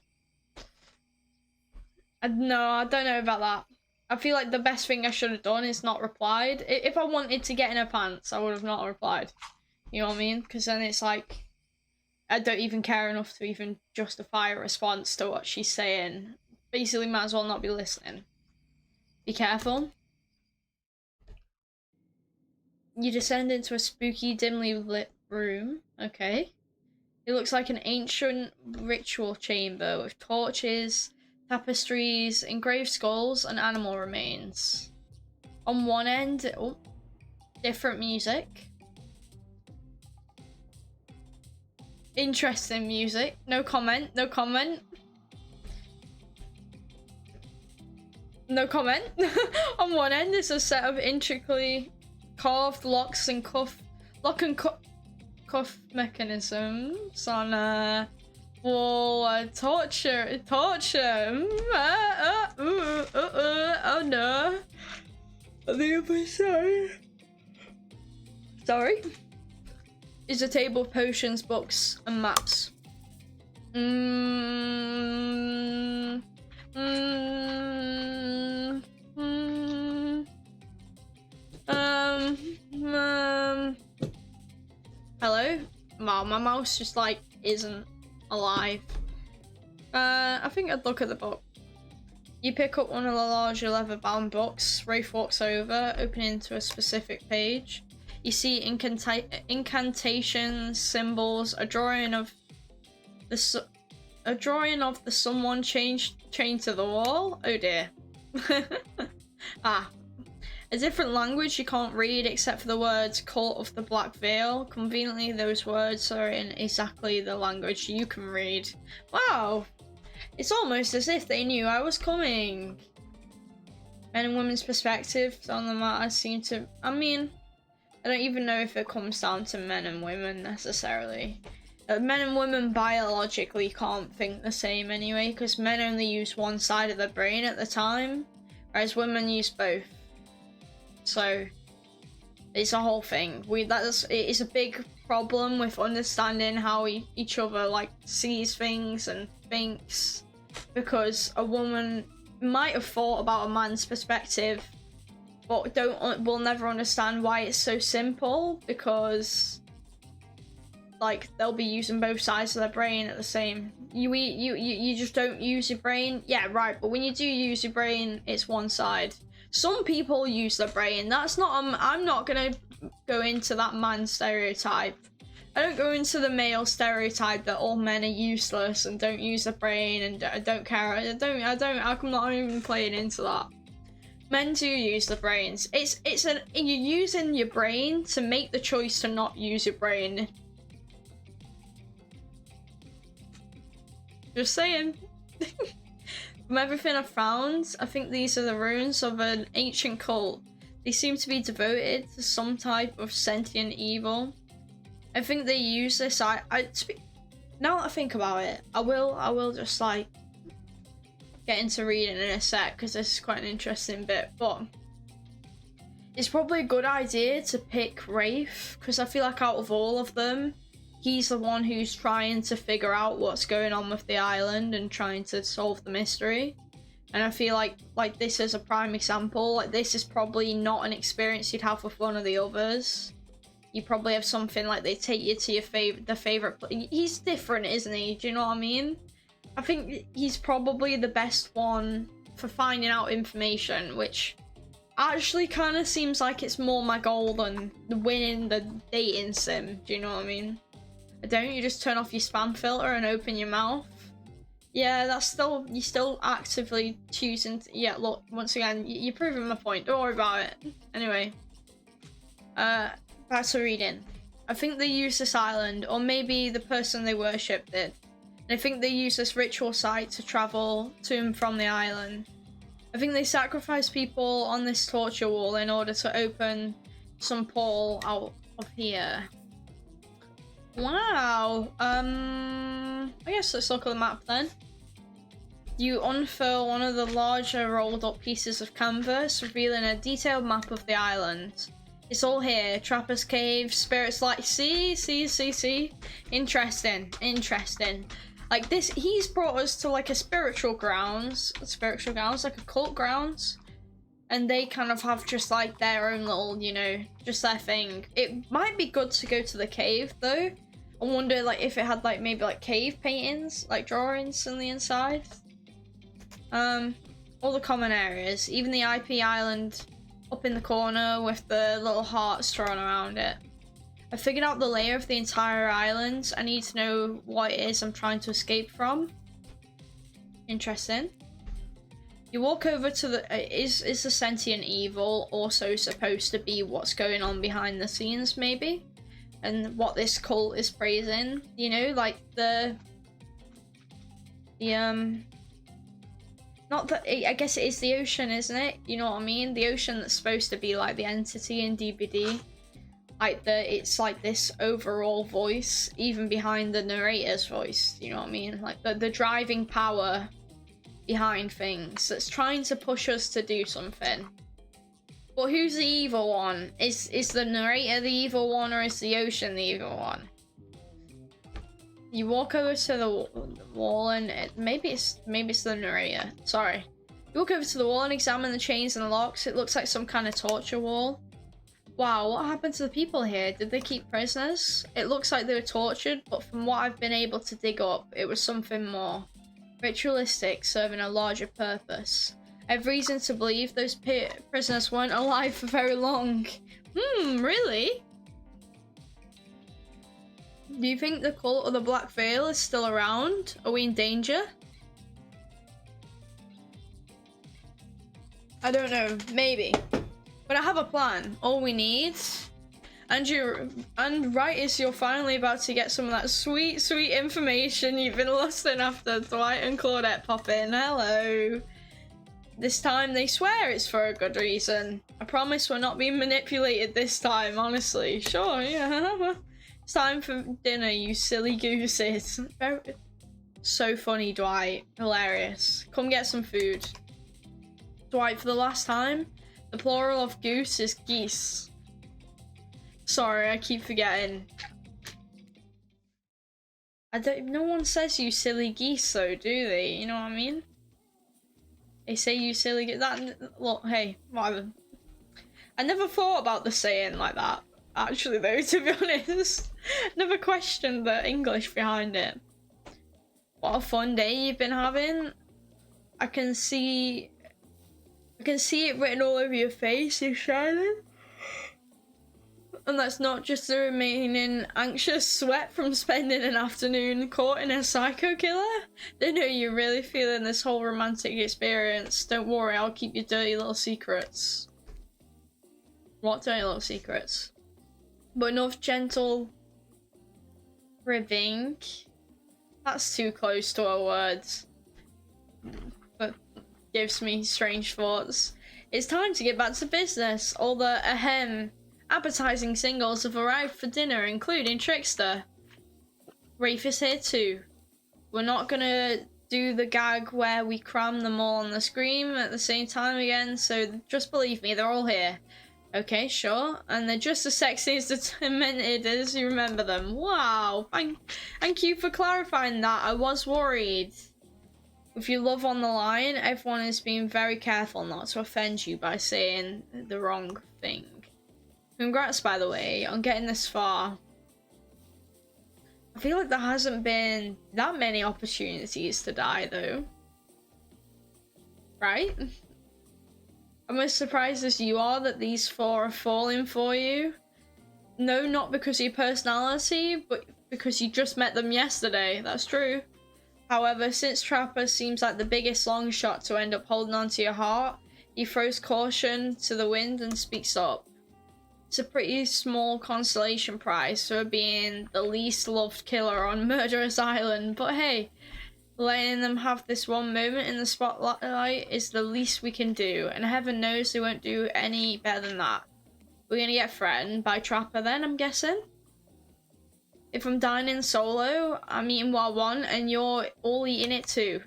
no, I don't know about that. I feel like the best thing I should have done is not replied. If I wanted to get in her pants, I would have not replied. You know what I mean? Because then it's like, I don't even care enough to even justify a response to what she's saying. Basically, might as well not be listening. Be careful. You descend into a spooky, dimly lit room. Okay. It looks like an ancient ritual chamber with torches, tapestries, engraved skulls, and animal remains. On one end, oh, different music. Interesting music. No comment, no comment. No comment. On one end is a set of intricately carved locks and lock and cuff mechanisms on a wall. Torture. Oh no. On the other side. Sorry. Is a table of potions, books, and maps. Hello? Wow, my mouse just like isn't alive. I think I'd look at the book. You pick up one of the larger leather-bound books. Rafe walks over, opening to a specific page. You see incantations, symbols, a drawing of the someone chained to the wall. Oh dear. A different language you can't read except for the words Cult of the Black Veil. Conveniently, those words are in exactly the language you can read. Wow. It's almost as if they knew I was coming. Men and women's perspectives on the matter seem to... I mean, I don't even know if it comes down to men and women necessarily. Men and women biologically can't think the same anyway, because men only use one side of the brain at the time, whereas women use both. So it's a whole thing. It is a big problem with understanding how each other like sees things and thinks, because a woman might have thought about a man's perspective, but will never understand why it's so simple, because like they'll be using both sides of their brain at the same. You just don't use your brain. Yeah, right. But when you do use your brain, it's one side. Some people use their brain. That's not. I'm not gonna go into that man stereotype. I don't go into the male stereotype that all men are useless and don't use their brain and don't care. I'm not even playing into that. Men do use their brains. You're using your brain to make the choice to not use your brain. Just saying. From everything I've found, I think these are the ruins of an ancient cult. They seem to be devoted to some type of sentient evil. I think they use this. Now that I think about it, I will just like get into reading in a sec, because this is quite an interesting bit. But it's probably a good idea to pick Rafe, because I feel like out of all of them, he's the one who's trying to figure out what's going on with the island and trying to solve the mystery. And I feel like this is a prime example. Like, this is probably not an experience you'd have with one of the others. You probably have something like they take you to your favorite place. He's different, isn't he? Do you know what I mean? I think he's probably the best one for finding out information, which actually kind of seems like it's more my goal than winning the dating sim. Do you know what I mean? Don't you just turn off your spam filter and open your mouth? Yeah, you're still actively choosing to, yeah, look, once again, you're proving my point. Don't worry about it. Anyway, back to reading. I think they use this island, or maybe the person they worship did. And I think they use this ritual site to travel to and from the island. I think they sacrifice people on this torture wall in order to open some Paul out of here. Wow. I guess let's look at the map then. You unfurl one of the larger rolled up pieces of canvas, revealing a detailed map of the island. It's all here. Trapper's Cave, Spirit's Light. See? Interesting. Like this, he's brought us to like a spiritual grounds, like a cult grounds. And they kind of have just like their own little, you know, just their thing. It might be good to go to the cave though. I wonder like if it had like maybe like cave paintings, like drawings on the inside. All the common areas, even the IP island up in the corner with the little hearts drawn around it. I figured out the layer of the entire island. I need to know what it is I'm trying to escape from. Interesting. You walk over to the... Is the sentient evil also supposed to be what's going on behind the scenes, maybe? And what this cult is praising? You know, like not that... I guess it is the ocean, isn't it? You know what I mean? The ocean that's supposed to be like the entity in DBD. Like it's like this overall voice, even behind the narrator's voice. You know what I mean? Like the driving power behind things that's trying to push us to do something. But who's the evil one? Is the narrator the evil one, or is the ocean the evil one? You walk over to the wall and maybe it's the narrator. Sorry. You walk over to the wall and examine the chains and the locks. It looks like some kind of torture wall. Wow, what happened to the people here? Did they keep prisoners? It looks like they were tortured, but from what I've been able to dig up, it was something more ritualistic, serving a larger purpose. I have reason to believe those prisoners weren't alive for very long. Really? Do you think the cult of the Black Veil is still around? Are we in danger? I don't know, maybe. But I have a plan. All we need... And right as you're finally about to get some of that sweet, sweet information you've been lusting after, Dwight and Claudette pop in. Hello. This time they swear it's for a good reason. I promise we're not being manipulated this time, honestly. Sure, yeah. It's time for dinner, you silly gooses. So funny, Dwight. Hilarious. Come get some food. Dwight, for the last time, the plural of goose is geese. Sorry, I keep forgetting. No one says you silly geese though, do they? You know what I mean? They say you silly geese. Look, hey, whatever. I never thought about the saying like that, actually though, to be honest. Never questioned the English behind it. What a fun day you've been having. I can see it written all over your face, you're shining. And that's not just the remaining anxious sweat from spending an afternoon caught in a psycho killer. They know you're really feeling this whole romantic experience. Don't worry, I'll keep your dirty little secrets. What dirty little secrets? But enough gentle ribbing. That's too close to our words. But gives me strange thoughts. It's time to get back to business. All the appetizing singles have arrived for dinner, including Trickster. Rafe is here too. We're not gonna do the gag where we cram them all on the screen at the same time again, so just believe me, they're all here. Okay, sure. And they're just as sexy as demented as you remember them. Wow, thank you for clarifying that. I was worried. With your love on the line, everyone is being very careful not to offend you by saying the wrong thing. Congrats, by the way, on getting this far. I feel like there hasn't been that many opportunities to die, though. Right? I'm as surprised as you are that these four are falling for you. No, not because of your personality, but because you just met them yesterday. That's true. However, since Trapper seems like the biggest long shot to end up holding onto your heart, he throws caution to the wind and speaks up. It's a pretty small consolation prize for being the least loved killer on Murderous Island, but hey, letting them have this one moment in the spotlight is the least we can do, and heaven knows they won't do any better than that. We're gonna get threatened by Trapper then, I'm guessing. If I'm dining solo, I'm eating what I want, and you're all eating it too.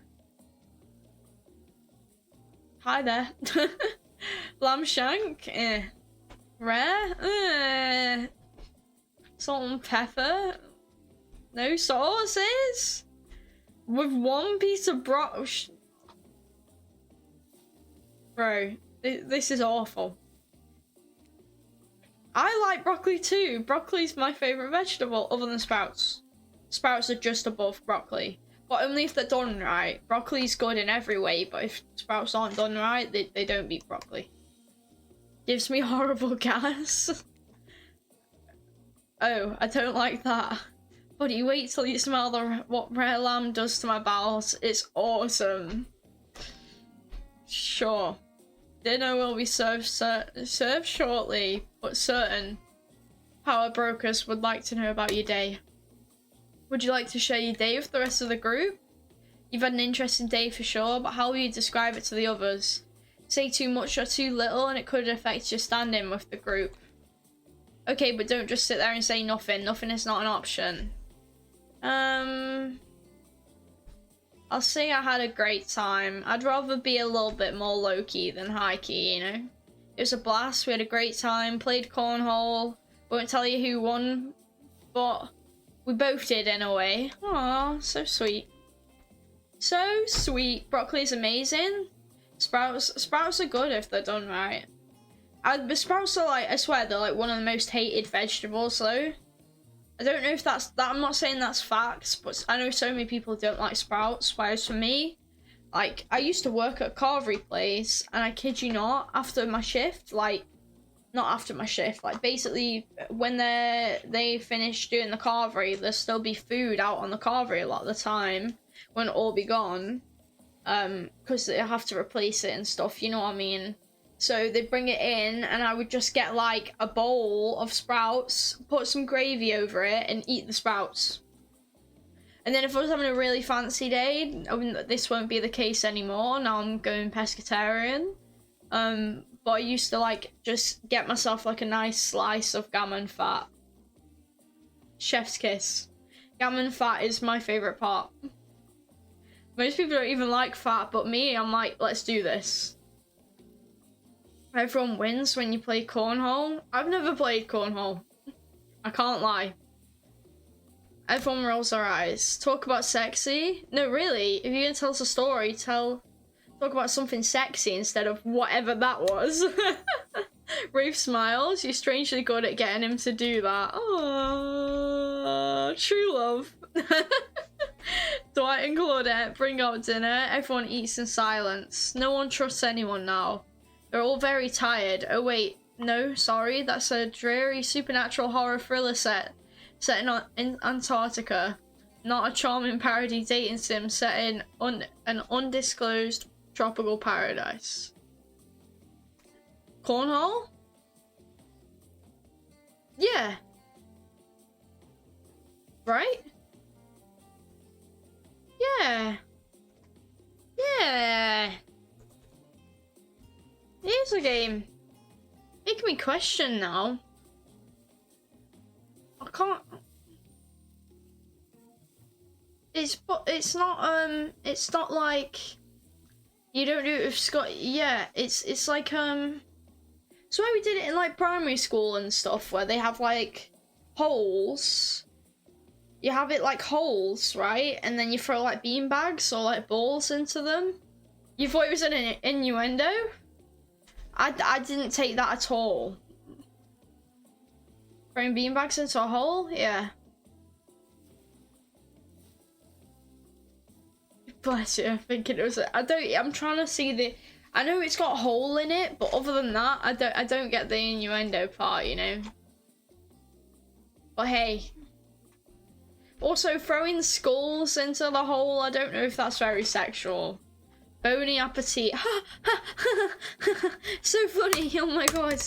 Hi there. Lamb shank, Rare, salt and pepper. No sauces. With one piece of broccoli. Bro, this is awful. I like broccoli too. Broccoli's my favourite vegetable, other than sprouts. Sprouts are just above broccoli. But only if they're done right. Broccoli's good in every way, but if sprouts aren't done right, they don't beat broccoli. Gives me horrible gas. Oh, I don't like that. Buddy, wait till you smell what rare lamb does to my bowels. It's awesome. Sure. Dinner will be served shortly, but certain power brokers would like to know about your day. Would you like to share your day with the rest of the group? You've had an interesting day for sure, but how will you describe it to the others? Say too much or too little and it could affect your standing with the group. Okay, but don't just sit there and say nothing. Nothing is not an option. I'll say I had a great time. I'd rather be a little bit more low-key than high-key, you know? It was a blast, we had a great time, played cornhole. Won't tell you who won, but we both did in a way. Aw, so sweet. So sweet. Broccoli's amazing. Sprouts are good if they're done right. The sprouts are like, I swear, they're like one of the most hated vegetables though. I don't know if that's, I'm not saying that's facts, but I know so many people don't like sprouts, whereas for me, like, I used to work at a carvery place, and I kid you not, after my shift, like, not after my shift, like, basically, when they finish doing the carvery, there'll still be food out on the carvery a lot of the time, when it'll all be gone, because they have to replace it and stuff, you know what I mean? So they bring it in, and I would just get like a bowl of sprouts, put some gravy over it, and eat the sprouts. And then if I was having a really fancy day, I mean, this won't be the case anymore. Now I'm going pescatarian. But I used to like just get myself like a nice slice of gammon fat. Chef's kiss. Gammon fat is my favourite part. Most people don't even like fat, but me, I'm like, let's do this. Everyone wins when you play cornhole. I've never played cornhole. I can't lie. Everyone rolls their eyes. Talk about sexy? No, really. If you're gonna tell us a story, talk about something sexy instead of whatever that was. Rafe smiles. You're strangely good at getting him to do that. Oh, true love. Dwight and Claudette bring out dinner. Everyone eats in silence. No one trusts anyone now. They're all very tired. Oh wait, no, sorry, that's a dreary supernatural horror thriller set in Antarctica. Not a charming parody dating sim set in an undisclosed tropical paradise. Cornhole? Yeah. Right? Yeah. Yeah. Here's a game. Making me question now. I can't. It's not like you don't do it with Scott. Yeah, it's like it's why we did it in like primary school and stuff where they have like holes. You have it like holes, right? And then you throw like bean bags or like balls into them. You thought it was an innuendo? I didn't take that at all. Throwing beanbags into a hole? Yeah. Bless you, thinking it was I'm trying to see I know it's got a hole in it, but other than that, I don't get the innuendo part, you know. But hey. Also, throwing skulls into the hole, I don't know if that's very sexual. Bony appetit. So funny, oh my god.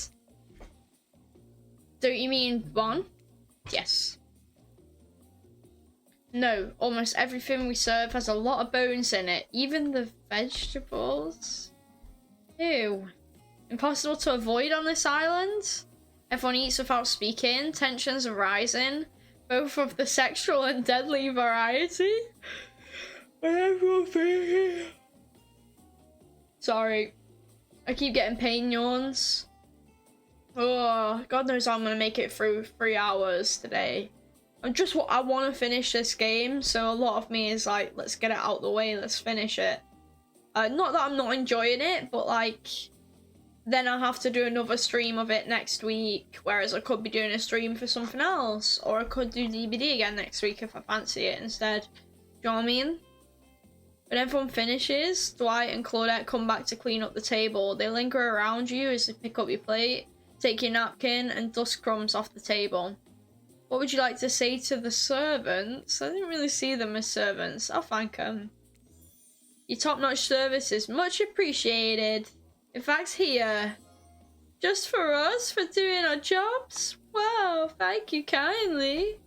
Don't you mean one? Yes. No, almost everything we serve has a lot of bones in it. Even the vegetables. Ew. Impossible to avoid on this island? Everyone eats without speaking. Tensions are rising, both of the sexual and deadly variety. And everyone thinking. Sorry, I keep getting pain yawns. Oh, God knows I'm gonna make it through 3 hours today. I want to finish this game, so a lot of me is like, let's get it out the way, let's finish it. Not that I'm not enjoying it, but like, then I have to do another stream of it next week, whereas I could be doing a stream for something else, or I could do DBD again next week if I fancy it instead. Do you know what I mean? When everyone finishes, Dwight and Claudette come back to clean up the table. They linger around you as they pick up your plate, take your napkin, and dust crumbs off the table. What would you like to say to the servants? I didn't really see them as servants. I'll thank them. Your top-notch service is much appreciated. In fact, here. Just for us, for doing our jobs? Wow, thank you kindly.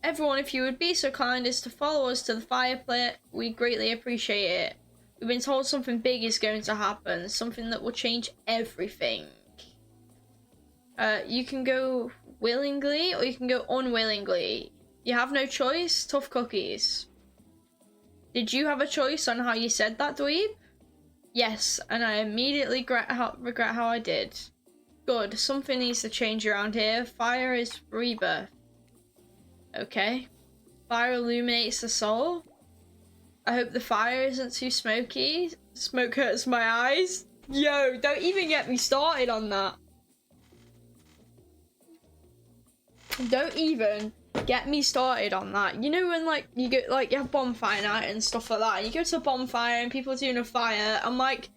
Everyone, if you would be so kind as to follow us to the fire pit, we greatly appreciate it. We've been told something big is going to happen, something that will change everything. You can go willingly or you can go unwillingly. You have no choice. Tough cookies. Did you have a choice on how you said that, dweeb? Yes, and I immediately regret how I did. Good, something needs to change around here. Fire is rebirth. Okay. Fire illuminates the soul. I hope the fire isn't too smoky. Smoke hurts my eyes. Yo, don't even get me started on that. Don't even get me started on that. You know when like you go like you have bonfire night and stuff like that, and you go to a bonfire and people are doing a fire, I'm like,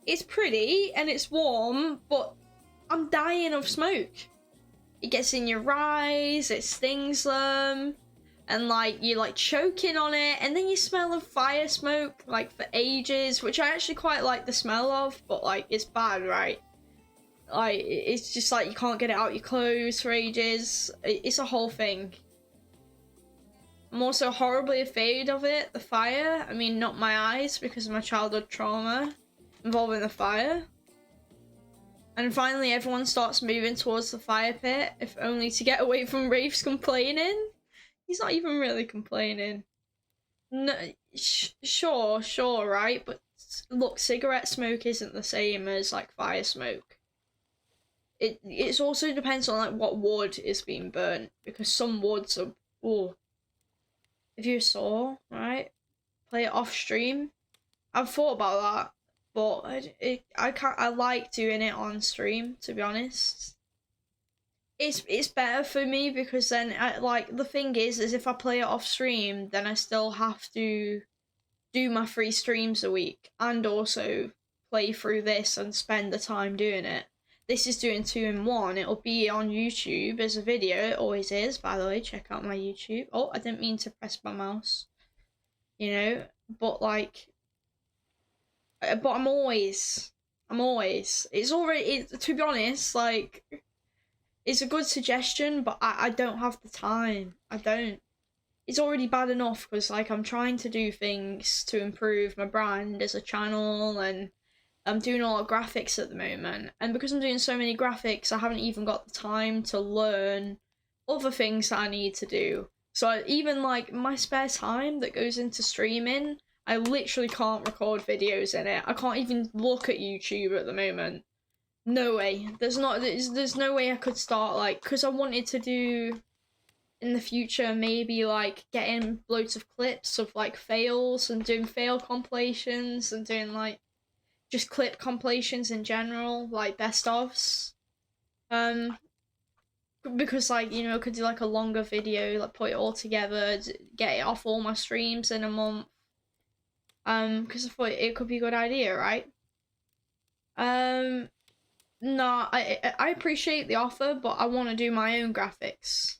it's pretty and it's warm, but I'm dying of smoke. It gets in your eyes, it stings them, and like you're like choking on it, and then you smell of fire smoke like for ages, which I actually quite like the smell of, but like it's bad, right? Like it's just like you can't get it out your clothes for ages. It's a whole thing. I'm also horribly afraid of it, the fire. I mean, not my eyes because of my childhood trauma involving the fire. And finally everyone starts moving towards the fire pit, if only to get away from Rafe's complaining. He's not even really complaining. No, sure, right? But look, cigarette smoke isn't the same as like fire smoke. It also depends on like what wood is being burnt, because some woods are, oh, if you saw, right, play it off stream. I've thought about that, but I like doing it on stream, to be honest. It's better for me because then like the thing is if I play it off stream, then I still have to do my 3 streams a week and also play through this and spend the time doing it. This is doing 2 in 1. It'll be on YouTube as a video. It always is, by the way. Check out my YouTube. Oh, I didn't mean to press my mouse. You know, but like, but I'm always. It's already. To be honest, like, it's a good suggestion, but I don't have the time. I don't. It's already bad enough because like I'm trying to do things to improve my brand as a channel, and I'm doing a lot of graphics at the moment, and because I'm doing so many graphics, I haven't even got the time to learn other things that I need to do. So even like my spare time that goes into streaming, I literally can't record videos in it. I can't even look at YouTube at the moment. No way. There's no way I could start, like, because I wanted to do in the future maybe like getting loads of clips of like fails and doing fail compilations and doing like just clip compilations in general, like best ofs. Because like, you know, could do like a longer video, like put it all together, get it off all my streams in a month. Because I thought it could be a good idea, right? No, I appreciate the offer, but I want to do my own graphics.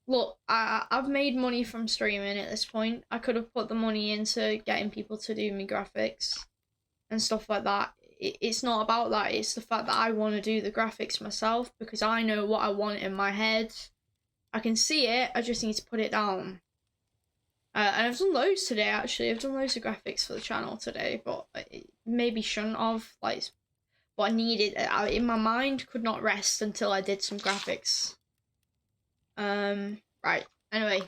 Look, I've made money from streaming at this point. I could have put the money into getting people to do me graphics and stuff like that. It's not about that. It's the fact that I want to do the graphics myself because I know what I want in my head. I can see it. I just need to put it down. And I've done loads today, actually. I've done loads of graphics for the channel today, but maybe shouldn't have. Like, but I needed it. In my mind could not rest until I did some graphics. Right. Anyway.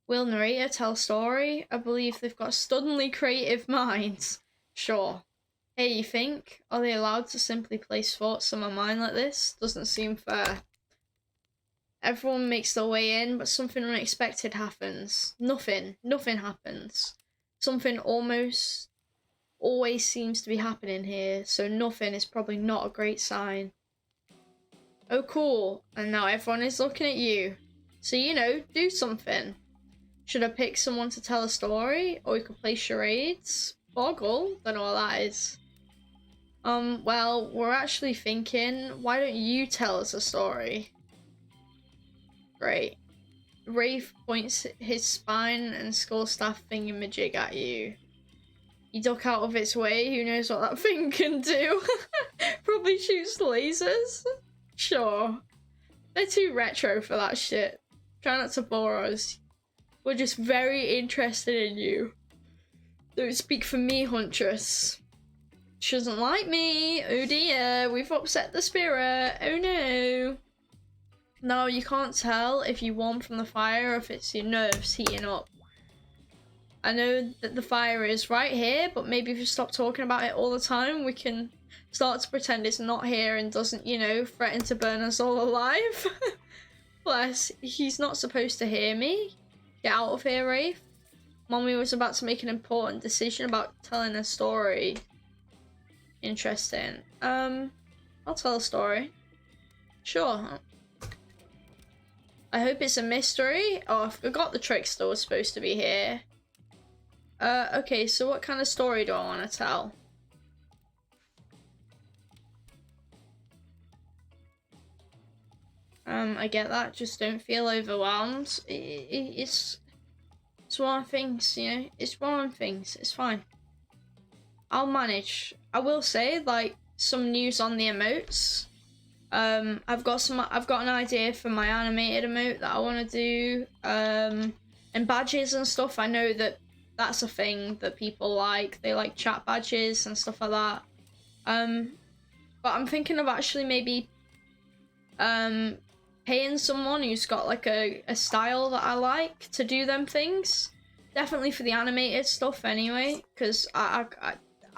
Will narrator tell story? I believe they've got suddenly creative minds. Sure. Hey, you think? Are they allowed to simply place thoughts on my mind like this? Doesn't seem fair. Everyone makes their way in, but something unexpected happens. Nothing happens. Something almost always seems to be happening here, so nothing is probably not a great sign. Oh cool, and now everyone is looking at you. So, you know, do something. Should I pick someone to tell a story? Or we could play charades? Boggle? Don't know what that is. Well, we're actually thinking, why don't you tell us a story? Great. Rafe points his spine and skull staff thingamajig at you. You duck out of its way, who knows what that thing can do? Probably shoots lasers? Sure. They're too retro for that shit. Try not to bore us. We're just very interested in you. Don't speak for me, Huntress. She doesn't like me. Oh dear, we've upset the spirit. Oh no. No, you can't tell if you warm from the fire or if it's your nerves heating up. I know that the fire is right here, but maybe if you stop talking about it all the time, we can start to pretend it's not here and doesn't, you know, threaten to burn us all alive. Bless, he's not supposed to hear me. Get out of here, Rafe. Mommy was about to make an important decision about telling a story. Interesting. I'll tell a story. Sure. I hope it's a mystery. Oh, I forgot the trickster was supposed to be here. Okay, so what kind of story do I want to tell? I get that. Just don't feel overwhelmed. It's one of the things, you know. It's one of the things. It's fine. I'll manage. I will say, like, some news on the emotes. I've got an idea for my animated emote that I want to do. And badges and stuff. I know that that's a thing that people like. They like chat badges and stuff like that. But I'm thinking of actually maybe paying someone who's got like a style that I like to do them things. Definitely for the animated stuff anyway, because I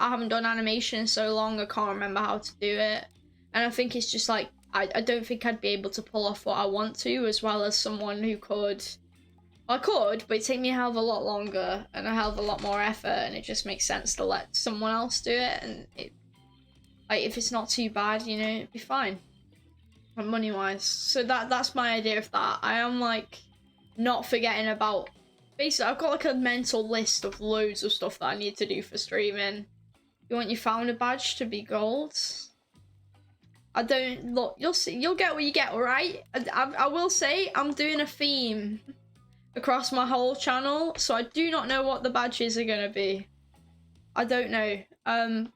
haven't done animation in so long, I can't remember how to do it. And I think it's just like, I don't think I'd be able to pull off what I want to, as well as someone who could. I could, but it'd take me a hell of a lot longer and a hell of a lot more effort, and it just makes sense to let someone else do it, and it, like, if it's not too bad, you know, it'd be fine. Money wise. So that's my idea of that. I am like not forgetting about, basically I've got like a mental list of loads of stuff that I need to do for streaming. You want your founder badge to be gold? I don't, look, you'll see, you'll get what you get, alright? I will say I'm doing a theme across my whole channel, so I do not know what the badges are gonna be. I don't know.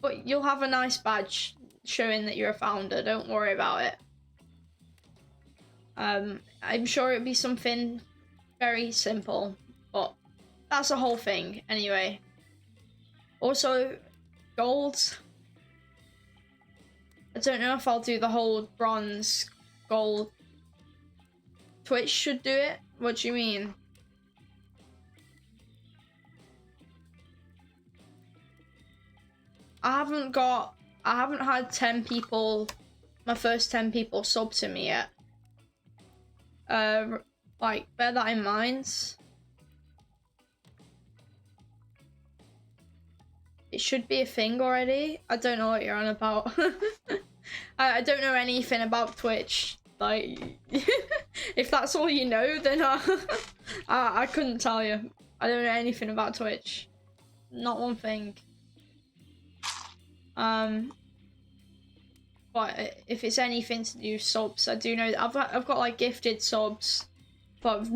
But you'll have a nice badge showing that you're a founder, don't worry about it. I'm sure it'd be something very simple, but that's the whole thing anyway. Also, gold. I don't know if I'll do the whole bronze, gold. Twitch should do it? What do you mean? I haven't had 10 people, my first 10 people sub to me yet. Like, bear that in mind. It should be a thing already. I don't know what you're on about. I don't know anything about Twitch. Like, if that's all you know, then I couldn't tell you. I don't know anything about Twitch. Not one thing. But if it's anything to do with subs, I do know that I've got like gifted subs, but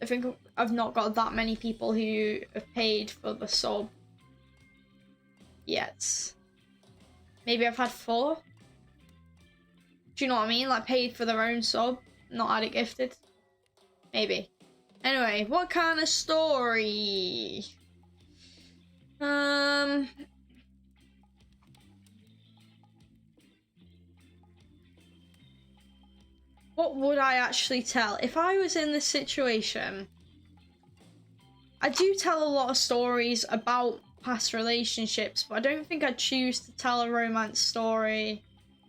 I think I've not got that many people who have paid for the sub yet. Maybe I've had 4. Do you know what I mean? Like paid for their own sub, not had it gifted. Maybe. Anyway, what kind of story? What would I actually tell? If I was in this situation, I do tell a lot of stories about past relationships, but I don't think I'd choose to tell a romance story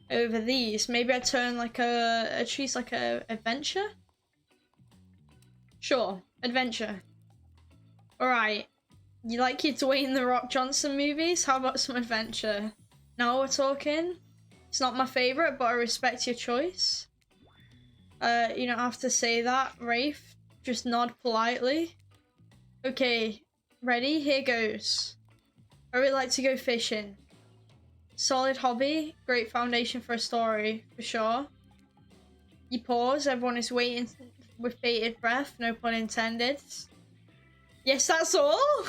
over these. Maybe I'd turn like choose like a adventure? Sure, adventure. Alright. You like your Dwayne The Rock Johnson movies? How about some adventure? Now we're talking. It's not my favourite, but I respect your choice. You don't have to say that, Rafe. Just nod politely. Okay, ready? Here goes. I would like to go fishing. Solid hobby, great foundation for a story, for sure. You pause, everyone is waiting with bated breath, no pun intended. Yes, that's all?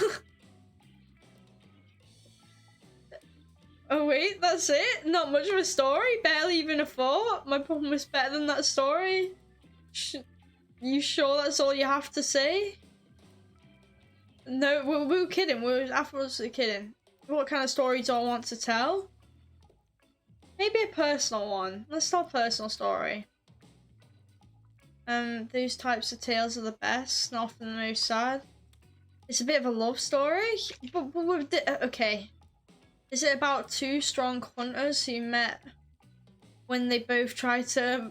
Oh wait, that's it? Not much of a story? Barely even a thought? My poem was better than that story? You sure that's all you have to say? No, we were kidding. We were absolutely kidding. What kind of story do I want to tell? Maybe a personal one. Let's tell a personal story. Those types of tales are the best, and often the most sad. It's a bit of a love story, but with okay. Is it about two strong hunters who met when they both tried to...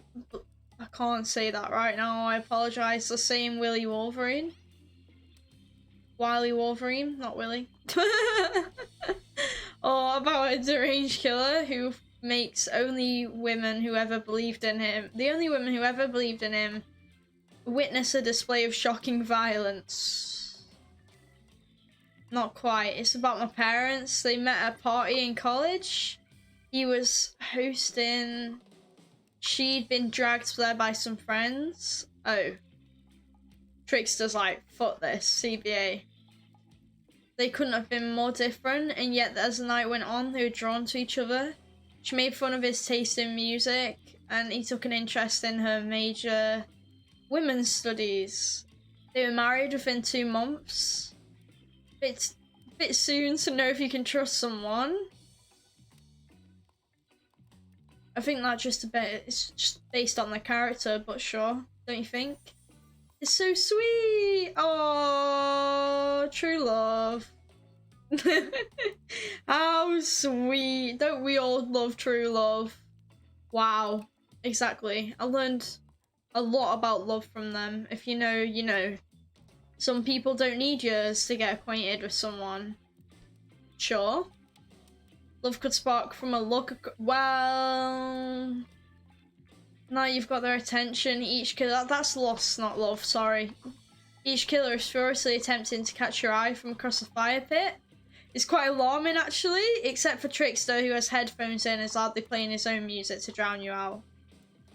I can't say that right now, I apologise. The same Willy Wolverine. Wily Wolverine, not Willy. Or about a deranged killer who makes only women who ever believed in him, the only women who ever believed in him, witness a display of shocking violence. Not quite. It's about my parents. They met at a party in college. He was hosting. She'd been dragged there by some friends. Oh. Trickster's like, fuck this, CBA. They couldn't have been more different, and yet as the night went on, they were drawn to each other. She made fun of his taste in music, and he took an interest in her major women's studies. They were married within 2 months. It's a bit soon to know if you can trust someone. I think that's just a bit, it's just based on the character, but sure, don't you think? It's so sweet! Oh, true love. How sweet. Don't we all love true love? Wow, exactly. I learned a lot about love from them. If you know, you know. Some people don't need years to get acquainted with someone. Sure. Love could spark from a look. Well, now you've got their attention. Each killer, that's lost, not love, sorry. Each killer is furiously attempting to catch your eye from across the fire pit. It's quite alarming, actually, except for Trickster, who has headphones in and is loudly playing his own music to drown you out.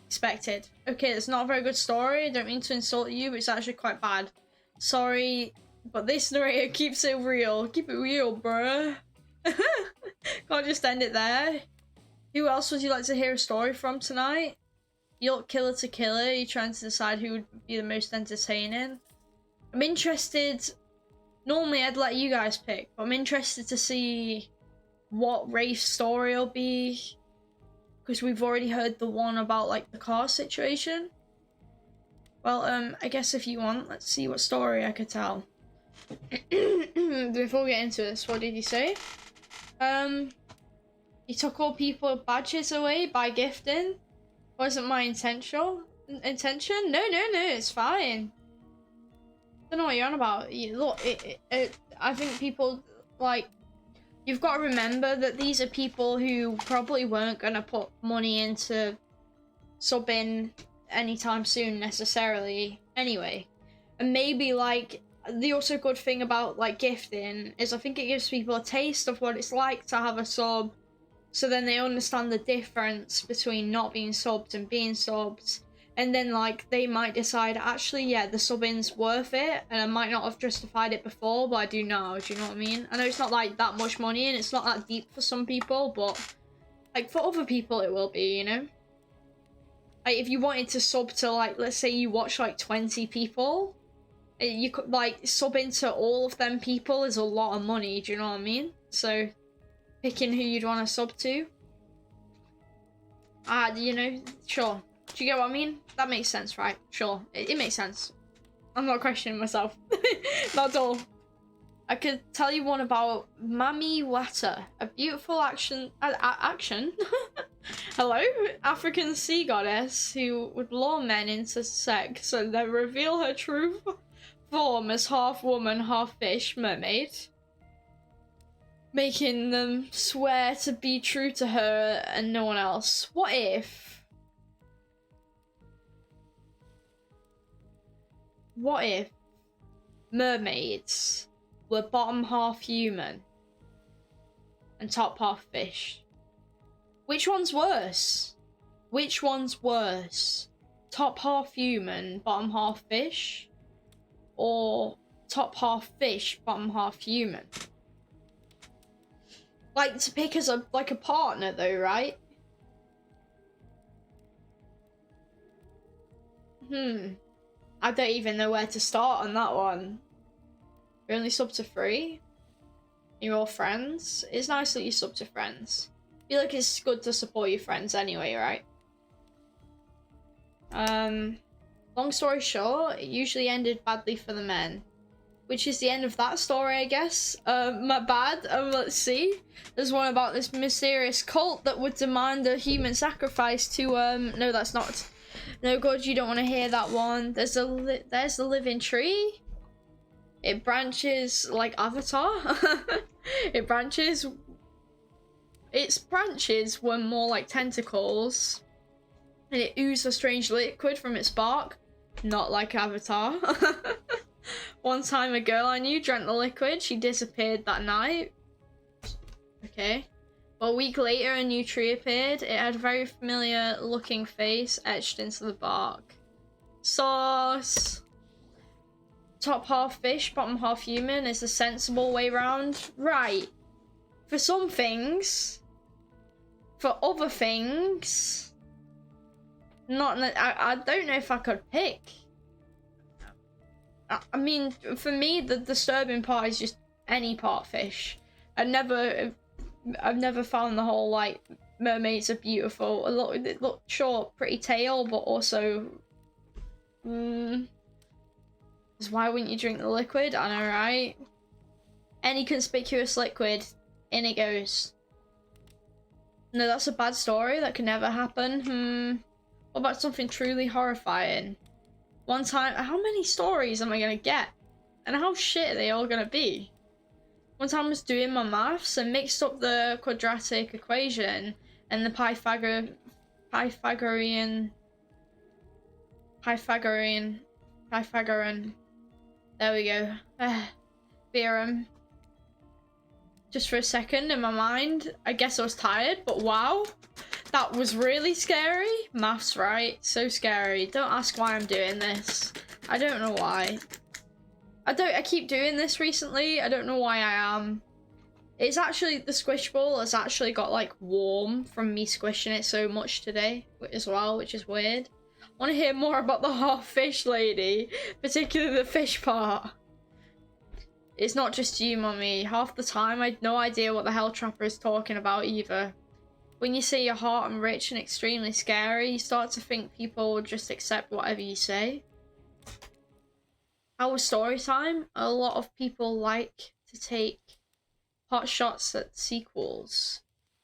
Expected. Okay, it's not a very good story. I don't mean to insult you, but it's actually quite bad. Sorry, but this narrator keeps it real. Keep it real, bruh. Can't just end it there. Who else would you like to hear a story from tonight? You look killer to killer. You're trying to decide who would be the most entertaining. I'm interested. Normally, I'd let you guys pick, but I'm interested to see what Rafe's story will be, because we've already heard the one about like the car situation. Well, I guess if you want, let's see what story I could tell. Before we get into this, what did you say? You took all people's badges away by gifting. Wasn't my intention? No, it's fine. Don't know what you're on about. Look, I think people, like, you've got to remember that these are people who probably weren't going to put money into subbing anytime soon necessarily anyway. And maybe, like, the also good thing about, like, gifting is I think it gives people a taste of what it's like to have a sub, so then they understand the difference between not being subbed and being subbed. And then, like, they might decide, actually, yeah, the subbing's worth it, and I might not have justified it before, but I do now, do you know what I mean? I know it's not, like, that much money, and it's not that deep for some people, but, like, for other people it will be, you know? Like, if you wanted to sub to, like, let's say you watch, like, 20 people, you could, like, sub into all of them people is a lot of money, do you know what I mean? So, picking who you'd want to sub to, you know, sure. Do you get what I mean? That makes sense, right? Sure, it makes sense. I'm not questioning myself. Not at all. I could tell you one about Mami Wata, a beautiful action hello, African sea goddess who would lure men into sex and then reveal her true form as half woman, half fish mermaid, making them swear to be true to her and no one else. What if mermaids were bottom half human and top half fish? Which one's worse? Which one's worse? Top half human, bottom half fish? Or top half fish, bottom half human? Like, to pick as a partner though, right? I don't even know where to start on that one. You're only sub to 3? You're all friends? It's nice that you sub to friends. I feel like it's good to support your friends anyway, right? Long story short, it usually ended badly for the men. Which is the end of that story, I guess. My bad. Let's see. There's one about this mysterious cult that would demand a human sacrifice to, no, that's not. No, God, you don't want to hear that one. There's the living tree. It branches like Avatar. It branches. Its branches were more like tentacles. And it oozed a strange liquid from its bark. Not like Avatar. One time a girl I knew drank the liquid. She disappeared that night. Okay. But a week later, a new tree appeared. It had a very familiar looking face etched into the bark. Sauce. Top half fish, bottom half human is the sensible way round. Right. For some things. For other things. Not. I don't know if I could pick. I mean, for me, the disturbing part is just any part fish. I've never found the whole, like, mermaids are beautiful. They look short, pretty tail, but also... why wouldn't you drink the liquid? I know, right? Any conspicuous liquid, in it goes. No, that's a bad story. That could never happen. What about something truly horrifying? One time, how many stories am I gonna get? And how shit are they all gonna be? One time I was doing my maths and mixed up the quadratic equation and the Pythagorean, there we go, theorem. Just for a second in my mind, I guess I was tired, but wow. That was really scary. Maths, right? So scary. Don't ask why I'm doing this. I don't know why. I keep doing this recently. I don't know why I am. It's actually, the squish ball has actually got like warm from me squishing it so much today as well, which is weird. I want to hear more about the half fish lady, particularly the fish part. It's not just you, mummy. Half the time I had no idea what the hell Trapper is talking about either. When you say you're hot and rich and extremely scary, you start to think people will just accept whatever you say. Our story time, a lot of people like to take hot shots at sequels.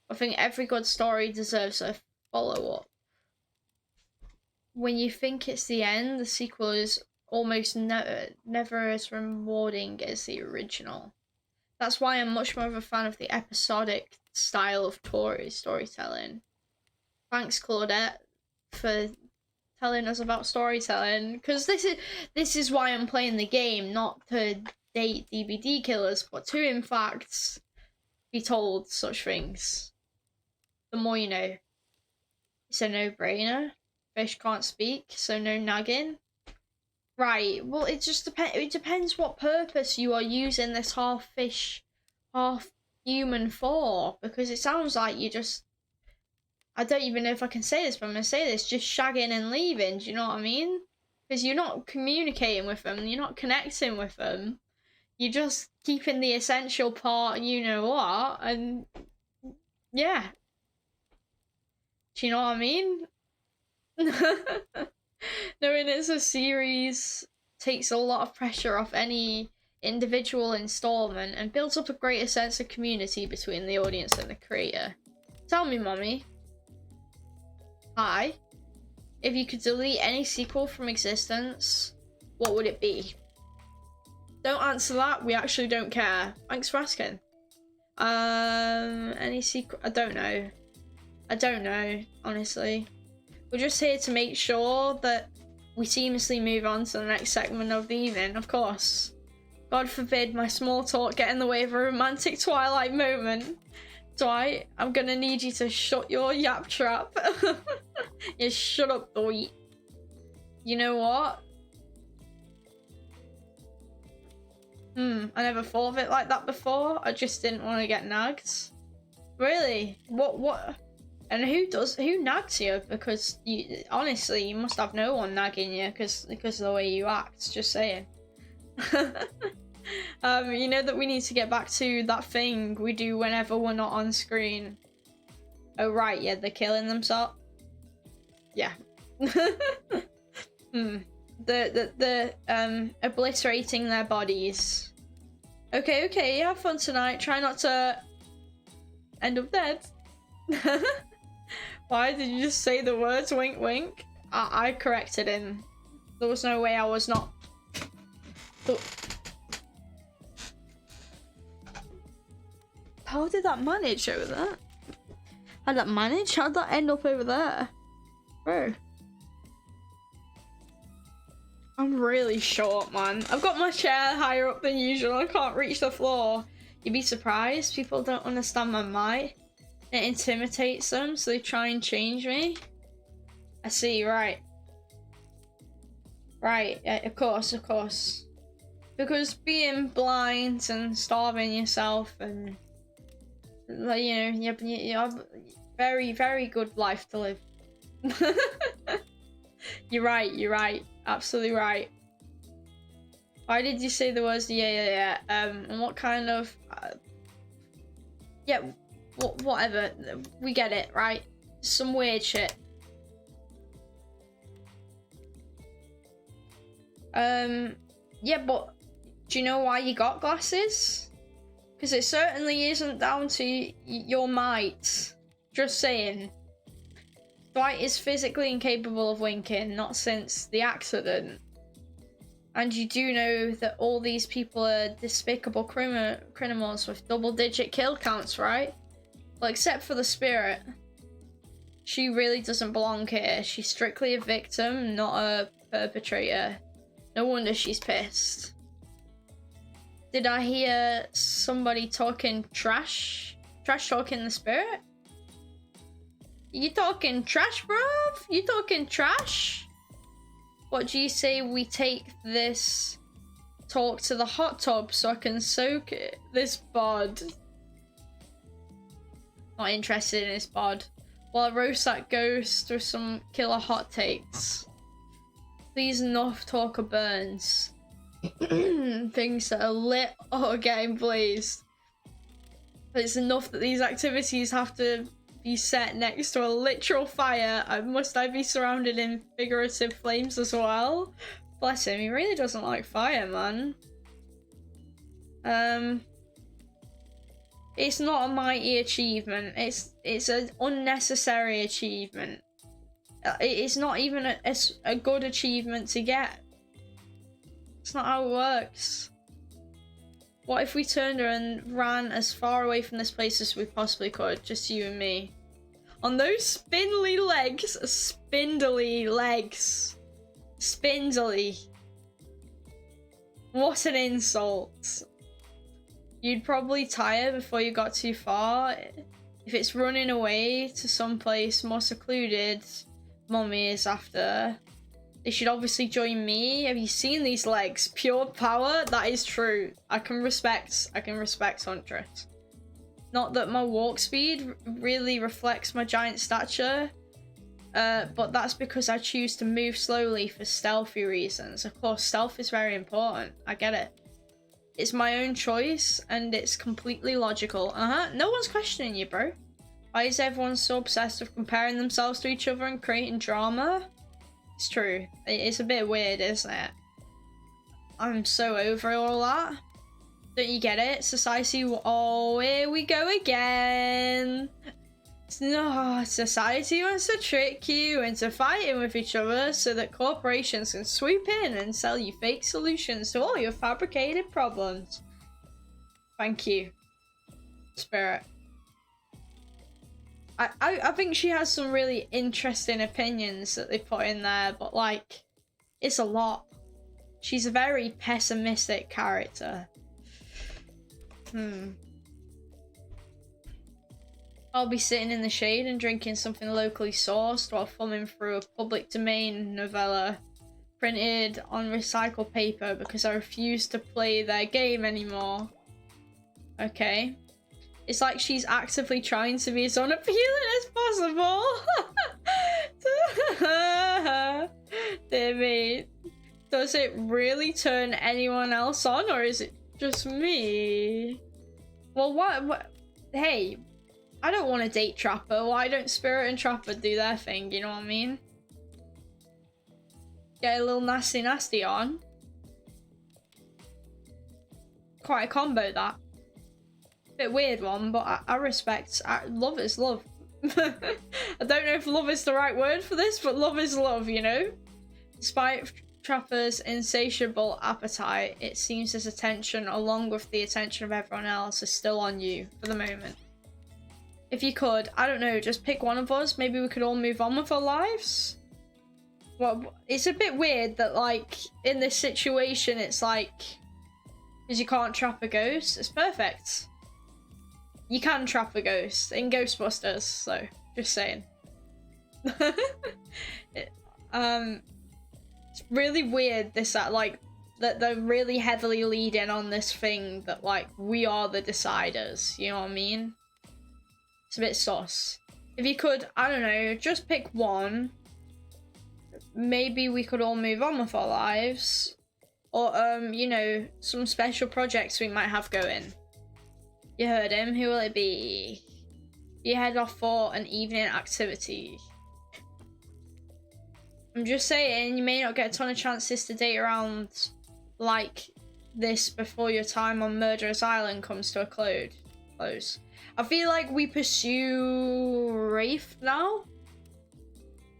I think every good story deserves a follow-up. When you think it's the end, the sequel is almost never as rewarding as the original. That's why I'm much more of a fan of the episodic style of storytelling. Thanks, Claudette, for telling us about storytelling. Because this is why I'm playing the game, not to date DBD killers, but to, in fact, be told such things. The more you know. It's a no-brainer. Fish can't speak, so no nagging. Right, well, it just depends what purpose you are using this half fish, half human for, because it sounds like you just, I don't even know if I can say this, but I'm going to say this, just shagging and leaving, do you know what I mean? Because you're not communicating with them, you're not connecting with them, you're just keeping the essential part, you know what, and yeah. Do you know what I mean? Knowing it's a series takes a lot of pressure off any individual installment and builds up a greater sense of community between the audience and the creator. Tell me, mommy. Hi. If you could delete any sequel from existence, what would it be? Don't answer that. We actually don't care. Thanks for asking. Any sequel? I don't know. I don't know, honestly. We're just here to make sure that we seamlessly move on to the next segment of the evening, of course. God forbid my small talk get in the way of a romantic Twilight moment. Dwight, I'm gonna need you to shut your yap trap. Yeah, shut up, Dwight. You know what? I never thought of it like that before. I just didn't want to get nagged. Really? What? And who nags you? Because honestly, you must have no one nagging you because of the way you act. Just saying. You know that we need to get back to that thing we do whenever we're not on screen. Oh right, yeah, they're killing themselves. Yeah. The obliterating their bodies. Okay, have fun tonight. Try not to end up dead. Why did you just say the words wink wink? I corrected him. There was no way I was not. How did that manage over there? How'd that manage? How'd that end up over there? Bro. I'm really short, man. I've got my chair higher up than usual. I can't reach the floor. You'd be surprised. People don't understand my might. It intimidates them, so they try and change me. I see, right. Right, yeah, of course. Because being blind and starving yourself and, like, you know, you have a very, very good life to live. You're right. Absolutely right. Why did you say the words yeah? And what kind of... yeah, whatever. We get it, right? Some weird shit. Yeah, but do you know why you got glasses? Because it certainly isn't down to your might. Just saying. Dwight is physically incapable of winking, not since the accident. And you do know that all these people are despicable criminals with double-digit kill counts, right? Well, except for the spirit. She really doesn't belong here. She's strictly a victim, not a perpetrator. No wonder she's pissed. Did I hear somebody talking trash? Trash talking the spirit? You talking trash, bruv? You talking trash? What do you say we take this talk to the hot tub so I can soak this bod? Not interested in this bod. While I roast that ghost with some killer hot takes. Please enough talk of burns. Things that are lit or getting blazed. But it's enough that these activities have to be set next to a literal fire. Must I be surrounded in figurative flames as well? Bless him, he really doesn't like fire, man. It's not a mighty achievement. It's an unnecessary achievement. It's not even a good achievement to get. It's not how it works. What if we turned and ran as far away from this place as we possibly could, just you and me? On those spindly legs, spindly legs. Spindly. What an insult. You'd probably tire before you got too far. If it's running away to some place more secluded, Mummy is after. They should obviously join me. Have you seen these legs? Pure power? That is true. I can respect Huntress. Not that my walk speed really reflects my giant stature, but that's because I choose to move slowly for stealthy reasons. Of course, stealth is very important. I get it. It's my own choice, and it's completely logical. No one's questioning you, bro. Why is everyone so obsessed with comparing themselves to each other and creating drama? It's true. It's a bit weird, isn't it? I'm so over all that. Don't you get it? Society. Oh, here we go again. No, society wants to trick you into fighting with each other so that corporations can swoop in and sell you fake solutions to all your fabricated problems. Thank you, Spirit. I think she has some really interesting opinions that they put in there, but like, it's a lot. She's a very pessimistic character. I'll be sitting in the shade and drinking something locally sourced while thumbing through a public domain novella printed on recycled paper because I refuse to play their game anymore. Okay. It's like she's actively trying to be as unappealing as possible. Dear me. Does it really turn anyone else on, or is it just me? Well, what? Hey, I don't want to date Trapper. Why don't Spirit and Trapper do their thing? You know what I mean? Get a little nasty on. Quite a combo, that. Bit weird one, but I respect. Love is love. I don't know if love is the right word for this, but love is love, you know? Despite Trapper's insatiable appetite, it seems his attention, along with the attention of everyone else, is still on you for the moment. If you could, I don't know, just pick one of us. Maybe we could all move on with our lives. Well, it's a bit weird that, like, in this situation, it's like, because you can't trap a ghost. It's perfect. You can trap a ghost in Ghostbusters, so just saying. It's really weird this that like that they're really heavily leading on this thing that like we are the deciders. You know what I mean? It's a bit sus. If you could, I don't know, just pick one. Maybe we could all move on with our lives, or you know, some special projects we might have going. You heard him. Who will it be? You head off for an evening activity. I'm just saying, you may not get a ton of chances to date around like this before your time on Murderous Island comes to a close. I feel like we pursue Rafe now,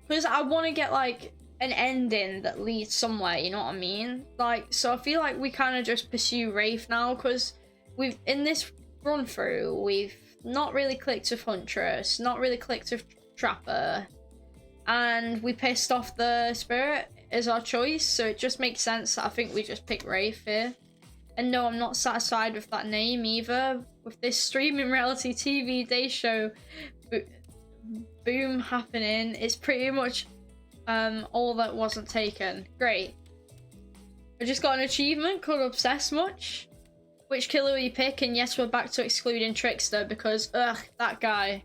because I want to get like an ending that leads somewhere, you know what I mean? Like, so I feel like we kind of just pursue Rafe now, because we've, in this run through, we've not really clicked with Huntress, not really clicked with Trapper, and we pissed off the Spirit as our choice, so it just makes sense that I think we just pick Rafe here. And no, I'm not satisfied with that name either. With this streaming reality TV day show boom happening, it's pretty much all that wasn't taken. Great. I just got an achievement called Obsess Much. Which killer we pick? And yes, we're back to excluding Trickster because, ugh, that guy.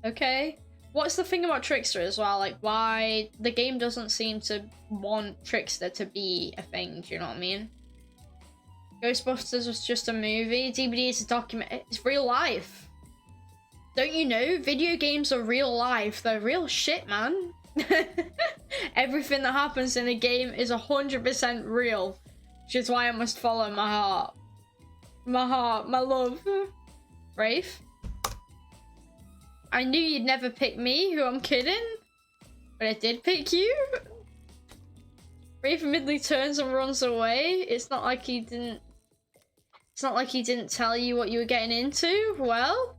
Okay. What's the thing about Trickster as well? Like, why the game doesn't seem to want Trickster to be a thing, do you know what I mean? Ghostbusters was just a movie. DBD is a document. It's real life. Don't you know? Video games are real life. They're real shit, man. Everything that happens in a game is 100% real. Which is why I must follow my heart. My heart, my love. Rafe? I knew you'd never pick me, who I'm kidding. But I did pick you. Rafe immediately turns and runs away. It's not like he didn't tell you what you were getting into. Well,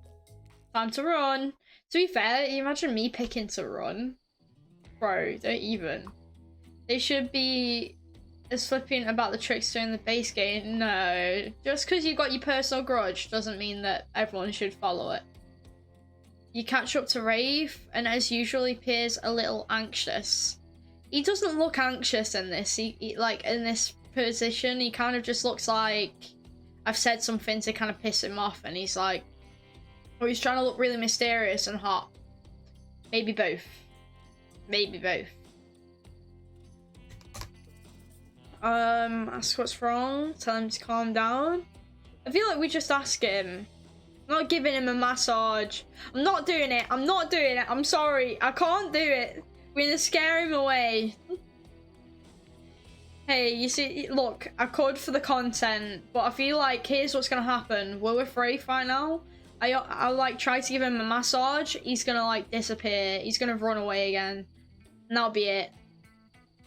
time to run. To be fair, you imagine me picking to run. Bro, don't even. They should be as flippant about the Trickster in the base game. No. Just because you got your personal grudge doesn't mean that everyone should follow it. You catch up to Rafe, and as usual, he appears a little anxious. He doesn't look anxious in this. He like, in this position, he kind of just looks like I've said something to kind of piss him off, and he's like, or he's trying to look really mysterious and hot. Maybe both. Maybe both. Ask what's wrong, tell him to calm down. I feel like we just ask him. I'm not giving him a massage. I'm not doing it. I'm not doing it. I'm sorry. I can't do it. We're gonna scare him away. Hey, you see, look, I could for the content, but I feel like here's what's gonna happen. We're with Rafe right now. I like try to give him a massage. He's gonna like disappear. He's gonna run away again. And that'll be it.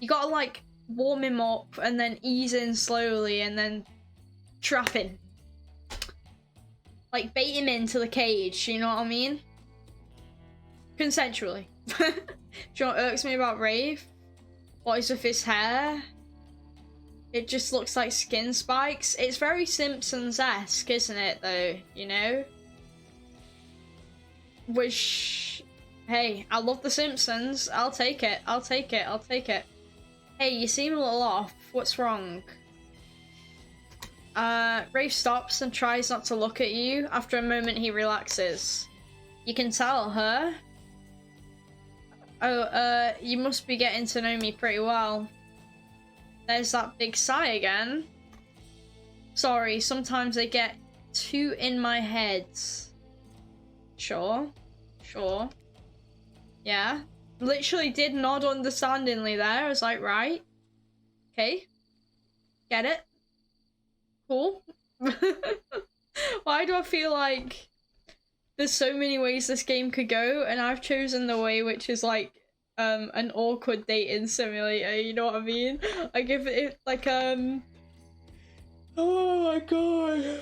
You gotta like warm him up and then ease in slowly and then trap him. Like bait him into the cage, you know what I mean? Consensually. Do you know what irks me about Rafe? What is with his hair? It just looks like skin spikes. It's very Simpsons-esque, isn't it, though? You know? Which, hey, I love The Simpsons. I'll take it. I'll take it. I'll take it. Hey, you seem a little off. What's wrong? Rafe stops and tries not to look at you. After a moment, he relaxes. You can tell her. Oh, you must be getting to know me pretty well. There's that big sigh again. Sorry, sometimes I get too in my head. Sure. Sure. Yeah. Literally did nod understandingly there. I was like, right. Okay. Get it. Cool. Why do I feel like there's so many ways this game could go, and I've chosen the way which is like an awkward dating simulator, you know what I mean? I give it like oh my god.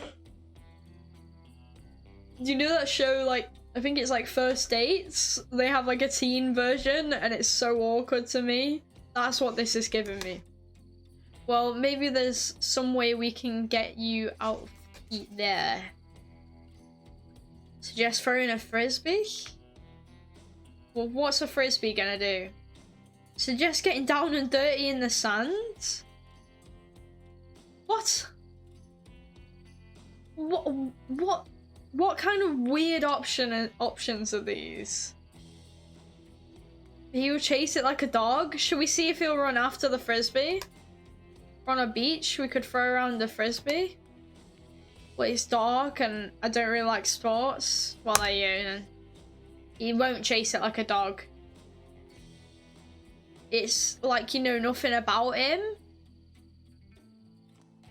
Do you know that show, like, I think it's like First Dates? They have like a teen version and it's so awkward to me. That's what this is giving me. Well, maybe there's some way we can get you out of heat there. Suggest throwing a frisbee? Well, what's a frisbee gonna do? Suggest getting down and dirty in the sand? What? What kind of weird options are these? He will chase it like a dog. Should we see if he'll run after the frisbee? On a beach, we could throw around the frisbee. But it's dark and I don't really like sports. Well, there you go. He won't chase it like a dog. It's like you know nothing about him.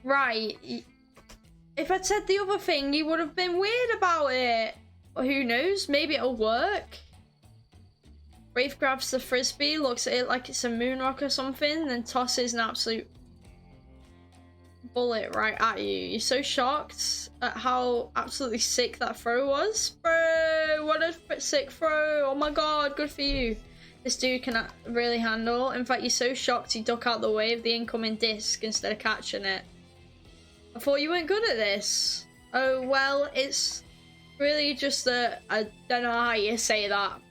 Right. If I'd said the other thing, you would have been weird about it. Or who knows? Maybe it'll work. Rafe grabs the frisbee, looks at it like it's a moon rock or something, then tosses an absolute bullet right at you. You're so shocked at how absolutely sick that throw was. Bro, what a sick throw. Oh my god, good for you. This dude cannot really handle. In fact, you're so shocked you duck out the way of the incoming disc instead of catching it. I thought you weren't good at this. Oh, well, it's really just that I don't know how you say that.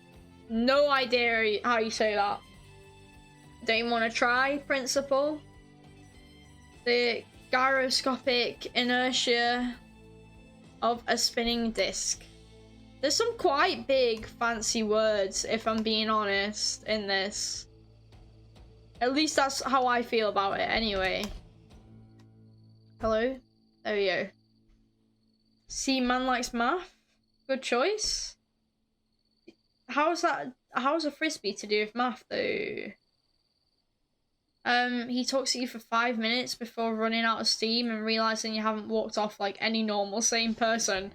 No idea how you say that. Don't you want to try, principal? The gyroscopic inertia of a spinning disc. There's some quite big fancy words, if I'm being honest, in this. At least that's how I feel about it anyway. Hello? There we go. See, man likes math. Good choice. How's a frisbee to do with math though? He talks to you for 5 minutes before running out of steam and realizing you haven't walked off like any normal sane person.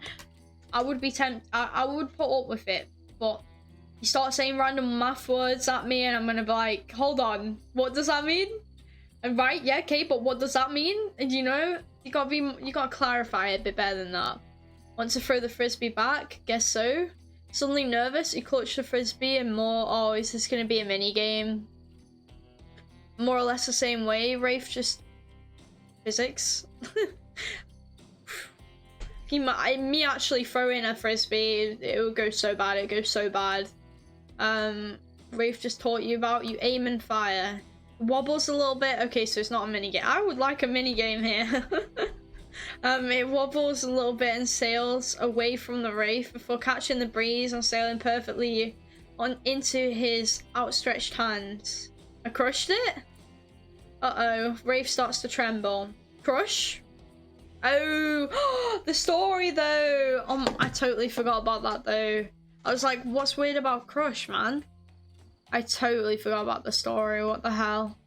I would be I would put up with it, but you start saying random math words at me and I'm gonna be like, hold on, what does that mean? And right, yeah, okay, but what does that mean? And you know, you gotta clarify it a bit better than that. Want to throw the frisbee back? Guess so. Suddenly nervous, you clutch the frisbee and more, oh, is this gonna be a mini game? More or less the same way, Rafe just physics. Me actually throwing a frisbee, it would go so bad, it goes so bad. Rafe just taught you about, you aim and fire. Wobbles a little bit, okay, so it's not a mini game. I would like a mini game here. It wobbles a little bit and sails away from the Rafe before catching the breeze and sailing perfectly on into his outstretched hands. I crushed it? Uh-oh, Rafe starts to tremble. Crush? Oh, the story though. I totally forgot about that though. I was like, what's weird about Crush, man? I totally forgot about the story. What the hell?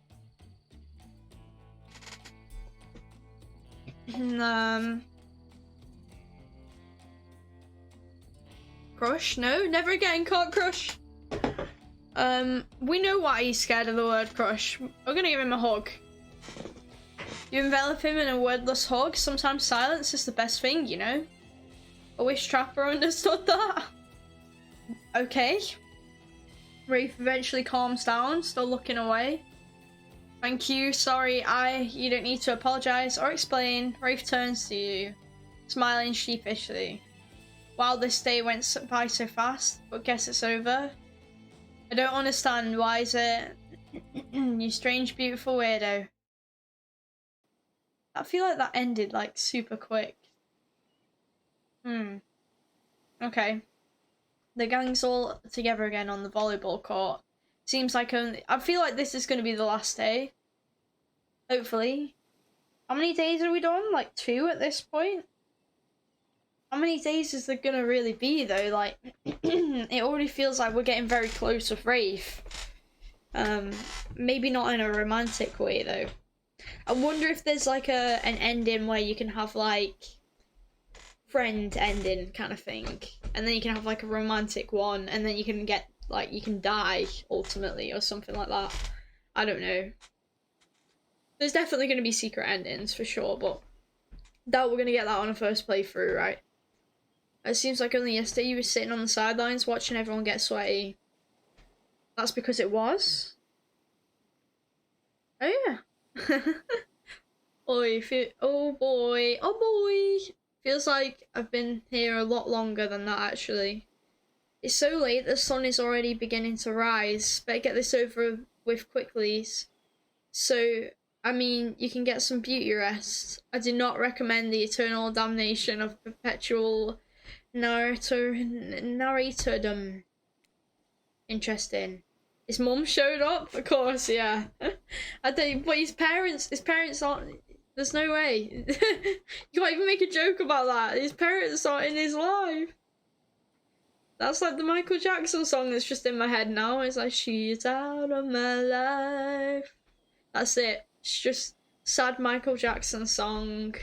Crush? No, never again. Can't crush. We know why he's scared of the word crush. We're gonna give him a hug. You envelop him in a wordless hug. Sometimes silence is the best thing, you know? I wish Trapper understood that. Okay. Rafe eventually calms down, still looking away. Thank you, sorry, you don't need to apologize or explain. Rafe turns to you, smiling sheepishly. Wow, this day went by so fast, but guess it's over. I don't understand, why is it? You strange, beautiful weirdo. I feel like that ended like super quick. Okay. The gang's all together again on the volleyball court. Seems like I feel like this is going to be the last day. Hopefully. How many days are we done? Like 2 at this point? How many days is there going to really be though? Like, it already feels like we're getting very close with Rafe. Maybe not in a romantic way though. I wonder if there's like an ending where you can have like friend ending kind of thing, and then you can have like a romantic one, and then you can get like you can die ultimately or something like that. I don't know. There's definitely going to be secret endings for sure, but doubt we're going to get that on a first playthrough, right? It seems like only yesterday you were sitting on the sidelines watching everyone get sweaty. That's because it was? Oh yeah. Oh boy. Feels like I've been here a lot longer than that actually. It's so late, the sun is already beginning to rise. Better get this over with quickly. So, I mean, you can get some beauty rest. I do not recommend the eternal damnation of perpetual narratordom. Interesting. His mum showed up, of course, yeah. I don't, but his parents aren't. There's no way. You can't even make a joke about that. His parents aren't in his life. That's like the Michael Jackson song that's just in my head now. It's like, she's out of my life. That's it. It's just sad Michael Jackson song.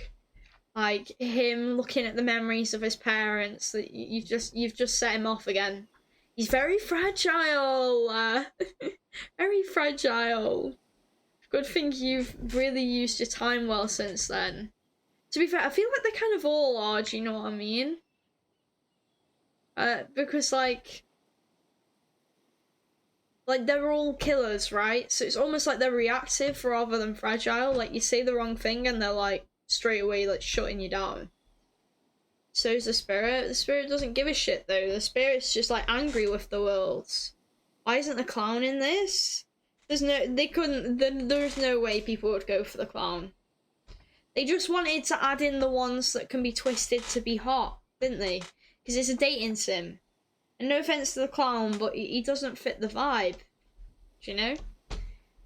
Like him looking at the memories of his parents. That you've just set him off again. He's very fragile. Very fragile. Good thing you've really used your time well since then. To be fair, I feel like they kind of all are, do you know what I mean? Because like they're all killers, right? So it's almost like they're reactive rather than fragile. Like you say the wrong thing and they're like straight away like shutting you down. So's the spirit. The spirit doesn't give a shit though. The spirit's just like angry with the world. Why isn't the clown in this? There's no way people would go for the clown. They just wanted to add in the ones that can be twisted to be hot, didn't they? Because it's a dating sim. And no offense to the clown, but he doesn't fit the vibe. Do you know?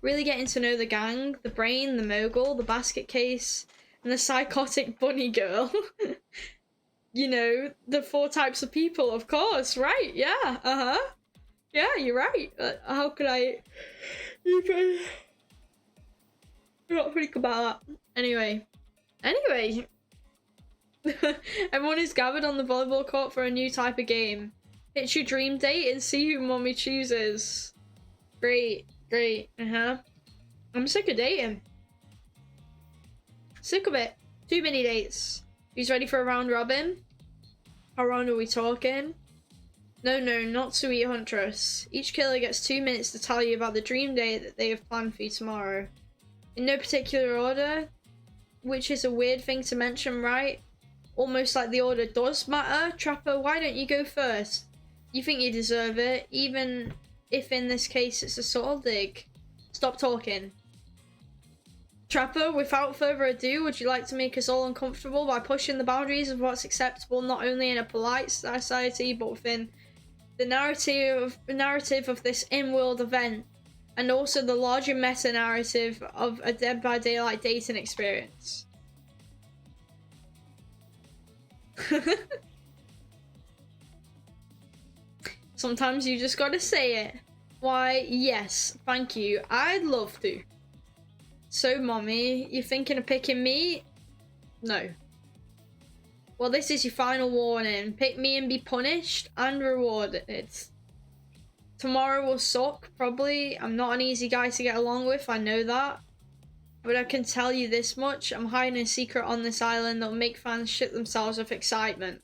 Really getting to know the gang, the brain, the mogul, the basket case, and the psychotic bunny girl. You know, the 4 types of people, of course, right? Yeah, yeah, you're right. How could I not think about that? Anyway. Everyone is gathered on the volleyball court for a new type of game. It's your dream date and see who mommy chooses. Great. I'm sick of dating. Sick of it. Too many dates. Who's ready for a round robin? How round are we talking? No, not Sweet Huntress. Each killer gets 2 minutes to tell you about the dream date that they have planned for you tomorrow. In no particular order, which is a weird thing to mention, right? Almost like the order does matter. Trapper, why don't you go first? You think you deserve it, even if in this case it's a subtle dig. Stop talking. Trapper, without further ado, would you like to make us all uncomfortable by pushing the boundaries of what's acceptable not only in a polite society but within the narrative of this in-world event, and also the larger meta-narrative of a Dead by Daylight dating experience? Sometimes you just gotta say it. Why, yes, thank you. I'd love to. So, mommy, you thinking of picking me? No. Well, this is your final warning. Pick me and be punished and rewarded. Tomorrow will suck, probably. I'm not an easy guy to get along with, I know that. But I can tell you this much, I'm hiding a secret on this island that'll make fans shit themselves with excitement.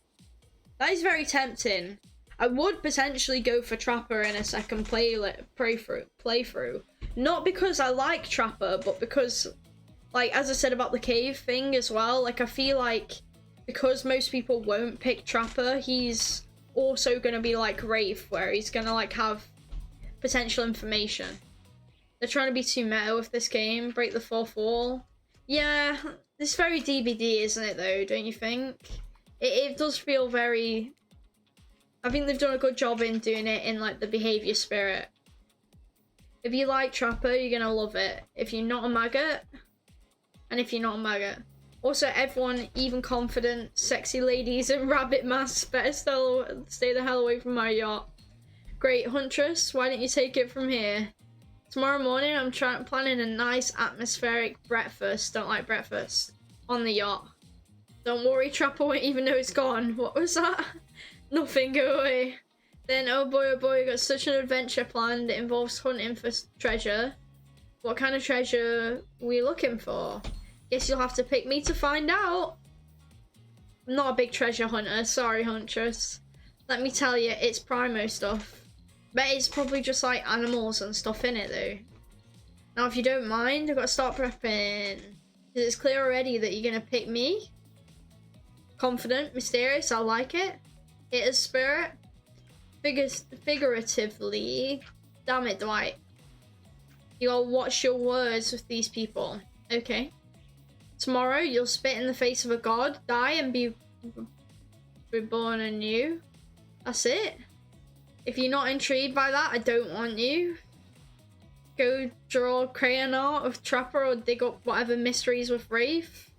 That is very tempting. I would potentially go for Trapper in a second playthrough. Not because I like Trapper, but because, like, as I said about the cave thing as well, like, I feel like because most people won't pick Trapper, he's also going to be like Wraith, where he's going to, like, have potential information. They're trying to be too meta with this game, break the fourth wall. Yeah, it's very DBD, isn't it, though, don't you think? It does feel very... I think they've done a good job in doing it in, like, the behaviour spirit. If you like Trapper, you're gonna love it. If you're not a maggot, and if you're not a maggot. Also, everyone, even confident, sexy ladies in rabbit masks, better stay the hell away from my yacht. Great, Huntress, why don't you take it from here? Tomorrow morning, I'm planning a nice atmospheric breakfast, don't like breakfast, on the yacht. Don't worry, Trapper won't even know it's gone. What was that? Nothing, go away. Then, oh boy, got such an adventure planned. It involves hunting for treasure. What kind of treasure are we looking for? Guess you'll have to pick me to find out. I'm not a big treasure hunter, sorry, Huntress. Let me tell you, it's primo stuff. But it's probably just like animals and stuff in it though. Now, if you don't mind, I've got to start prepping. It's clear already that you're gonna pick me. Confident, mysterious, I like it. It is spirit. Figuratively. Damn it, Dwight. You gotta watch your words with these people. Okay. Tomorrow, you'll spit in the face of a god, die, and be reborn anew. That's it. If you're not intrigued by that, I don't want you. Go draw crayon art of Trapper or dig up whatever mysteries with Wraith.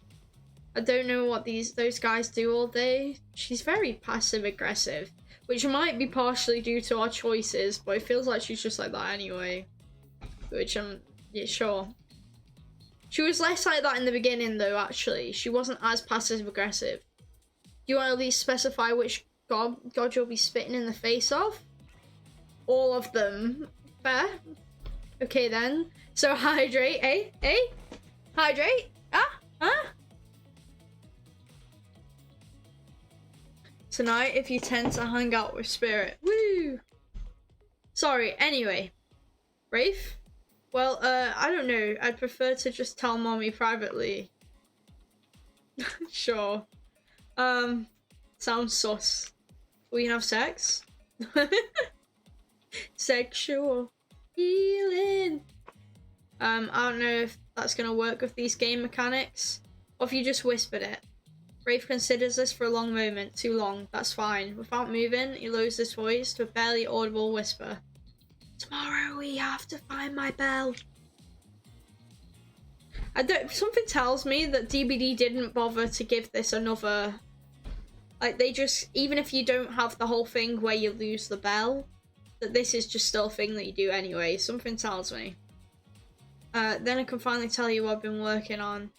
I don't know what those guys do all day. She's very passive aggressive, which might be partially due to our choices, but it feels like she's just like that anyway. Which yeah, sure. She was less like that in the beginning though, actually. She wasn't as passive aggressive. Do you want to at least specify which god you'll be spitting in the face of? All of them. Fair. Okay then. So hydrate, eh? Hydrate? Huh? Tonight, if you tend to hang out with Spirit. Woo! Sorry, anyway. Wraith? Well, I don't know. I'd prefer to just tell mommy privately. Sure. Sounds sus. We can have sex? Sexual healing. I don't know if that's gonna work with these game mechanics. Or if you just whispered it. Wraith considers this for a long moment. Too long. That's fine. Without moving, he lowers his voice to a barely audible whisper. Tomorrow we have to find my bell. Something tells me that DBD didn't bother to give this another... Like, they just... Even if you don't have the whole thing where you lose the bell, that this is just still a thing that you do anyway. Something tells me. Then I can finally tell you what I've been working on.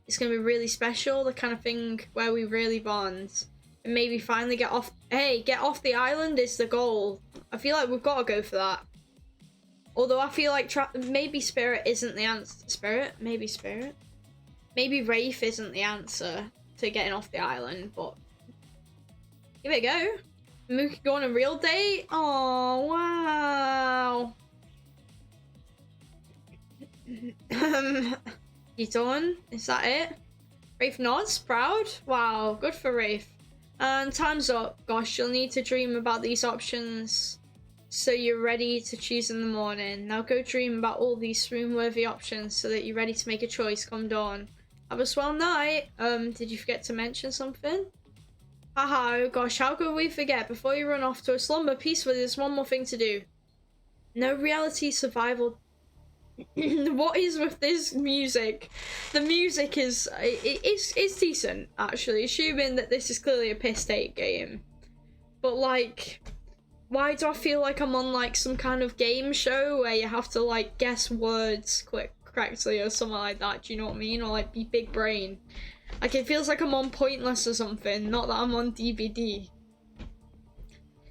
It's going to be really special, the kind of thing where we really bond. And maybe finally get off... Hey, get off the island is the goal. I feel like we've got to go for that. Although I feel like maybe Spirit isn't the answer. Spirit? Maybe Spirit? Maybe Wraith isn't the answer to getting off the island, but... Give it a go. We could go on a real date? Oh, wow. You done? Is that it? Wraith nods, proud. Wow, good for Wraith. And time's up. Gosh, you'll need to dream about these options so you're ready to choose in the morning. Now go dream about all these swoon-worthy options so that you're ready to make a choice come dawn. Have a swell night. Did you forget to mention something? Haha, oh gosh, how could we forget? Before you run off to a slumber peacefully, there's one more thing to do. No reality survival What is with this music? The music is it's decent actually, assuming that this is clearly a piss take game. But like, why do I feel like I'm on like some kind of game show where you have to like guess words correctly or something like that? Do you know what I mean? Or like be big brain. Like it feels like I'm on Pointless or something. Not that I'm on DBD.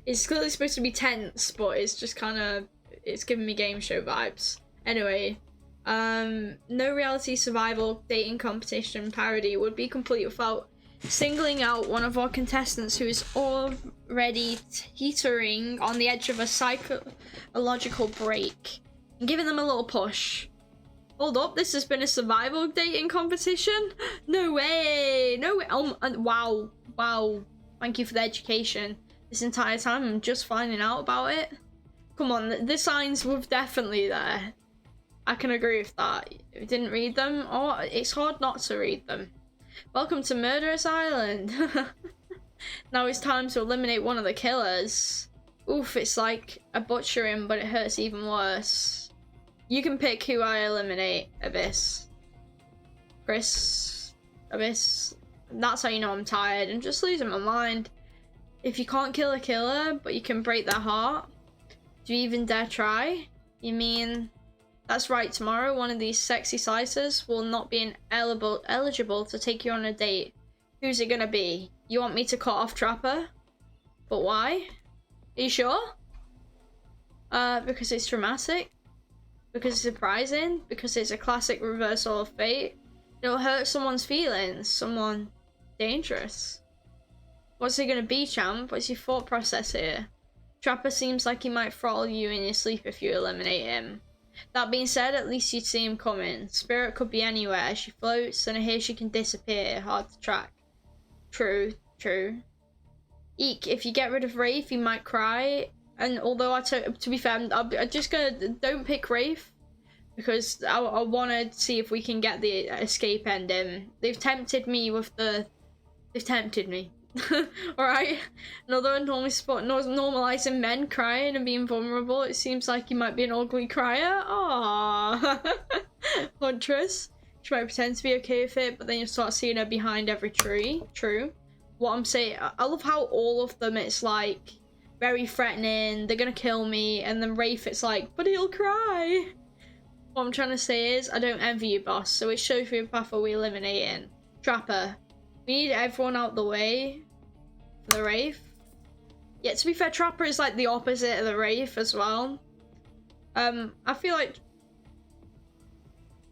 It's clearly supposed to be tense, but it's just kind of, it's giving me game show vibes. Anyway, no reality survival dating competition parody would be complete without singling out one of our contestants who is already teetering on the edge of a psychological break and giving them a little push. Hold up, this has been a survival dating competition? No way, no way. Wow, thank you for the education. This entire time I'm just finding out about it. Come on, the signs were definitely there. I can agree with that. If you didn't read them, oh, it's hard not to read them. Welcome to Murderous Island. Now it's time to eliminate one of the killers. Oof, it's like a butchering, but it hurts even worse. You can pick who I eliminate, Abyss. Chris, Abyss. That's how you know I'm tired and just losing my mind. If you can't kill a killer, but you can break their heart, do you even dare try? You mean... That's right, tomorrow one of these sexy slicers will not be eligible to take you on a date. Who's it gonna be? You want me to cut off Trapper? But why? Are you sure? Because it's dramatic? Because it's surprising? Because it's a classic reversal of fate? It'll hurt someone's feelings, someone dangerous. What's it gonna be, champ? What's your thought process here? Trapper seems like he might throttle you in your sleep if you eliminate him. That being said, at least you'd see him coming. Spirit could be anywhere. She floats, and I hear she can disappear. Hard to track. True. Eek, if you get rid of Wraith, you might cry. And although to be fair, I'm just gonna... Don't pick Wraith. Because I want to see if we can get the escape ending. They've tempted me with the... They've tempted me. Alright? And although I normally support normalizing men crying and being vulnerable, it seems like you might be an ugly crier. Aww. Huntress. She might pretend to be okay with it, but then you start seeing her behind every tree. True. What I'm saying, I love how all of them, it's like very threatening, they're gonna kill me, and then Wraith, it's like, but he'll cry. What I'm trying to say is, I don't envy you, boss, so which sociopath are we eliminating? Trapper. We need everyone out the way for the Wraith. Yeah, to be fair, Trapper is like the opposite of the Wraith as well. I feel like...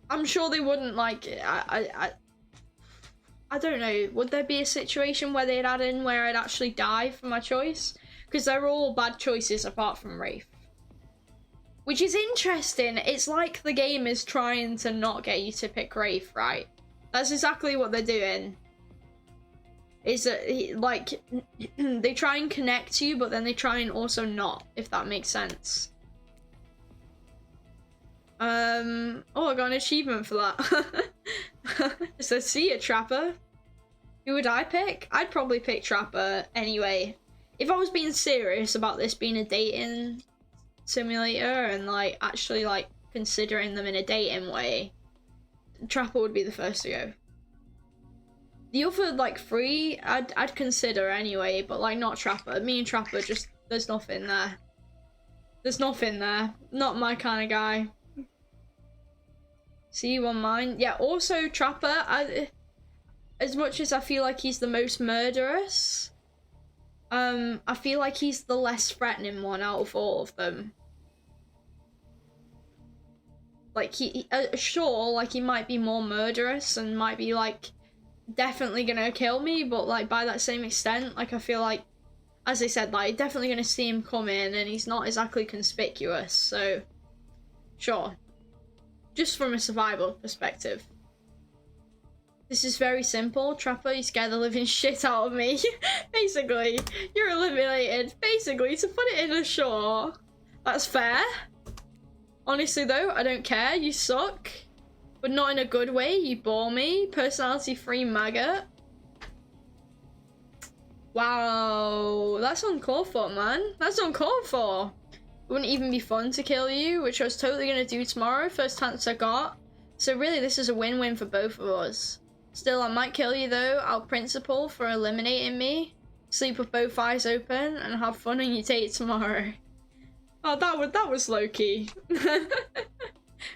I'm sure they wouldn't like... I don't know. Would there be a situation where they'd add in where I'd actually die for my choice? Because they're all bad choices apart from Wraith. Which is interesting. It's like the game is trying to not get you to pick Wraith, right? That's exactly what they're doing. Is that, like, they try and connect you, but then they try and also not, if that makes sense. Oh, I got an achievement for that. It says, see ya, Trapper. Who would I pick? I'd probably pick Trapper anyway. If I was being serious about this being a dating simulator and, like, actually, like, considering them in a dating way, Trapper would be the first to go. The other, like, three, I'd consider anyway, but, like, not Trapper. Me and Trapper, just, there's nothing there. There's nothing there. Not my kind of guy. See you on mine. Yeah, also, Trapper, as much as I feel like he's the most murderous, I feel like he's the less threatening one out of all of them. Like, sure, like, he might be more murderous and might be, like, definitely gonna kill me, but like by that same extent, like I feel like, as I said, like definitely gonna see him coming and he's not exactly conspicuous, so sure. Just from a survival perspective. This is very simple. Trapper, you scare the living shit out of me. Basically, you're eliminated. Basically, to put it in a short. That's fair. Honestly though, I don't care, you suck. But not in a good way, you bore me. Personality-free maggot. Wow, that's uncalled for, man. That's uncalled for. wouldn't even be fun to kill you, which I was totally gonna do tomorrow, first chance I got. So really this is a win-win for both of us. Still, I might kill you though, out principle for eliminating me. Sleep with both eyes open and have fun on your date tomorrow. Oh, that was low-key.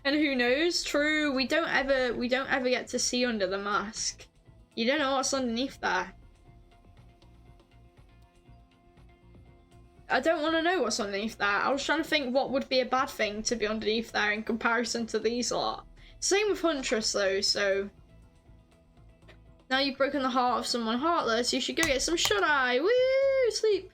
And who knows? True, we don't ever get to see under the mask. You don't know what's underneath there. I don't want to know what's underneath there. I was trying to think what would be a bad thing to be underneath there in comparison to these lot. Same with Huntress though, so... Now you've broken the heart of someone heartless, you should go get some shut-eye! Woo! Sleep!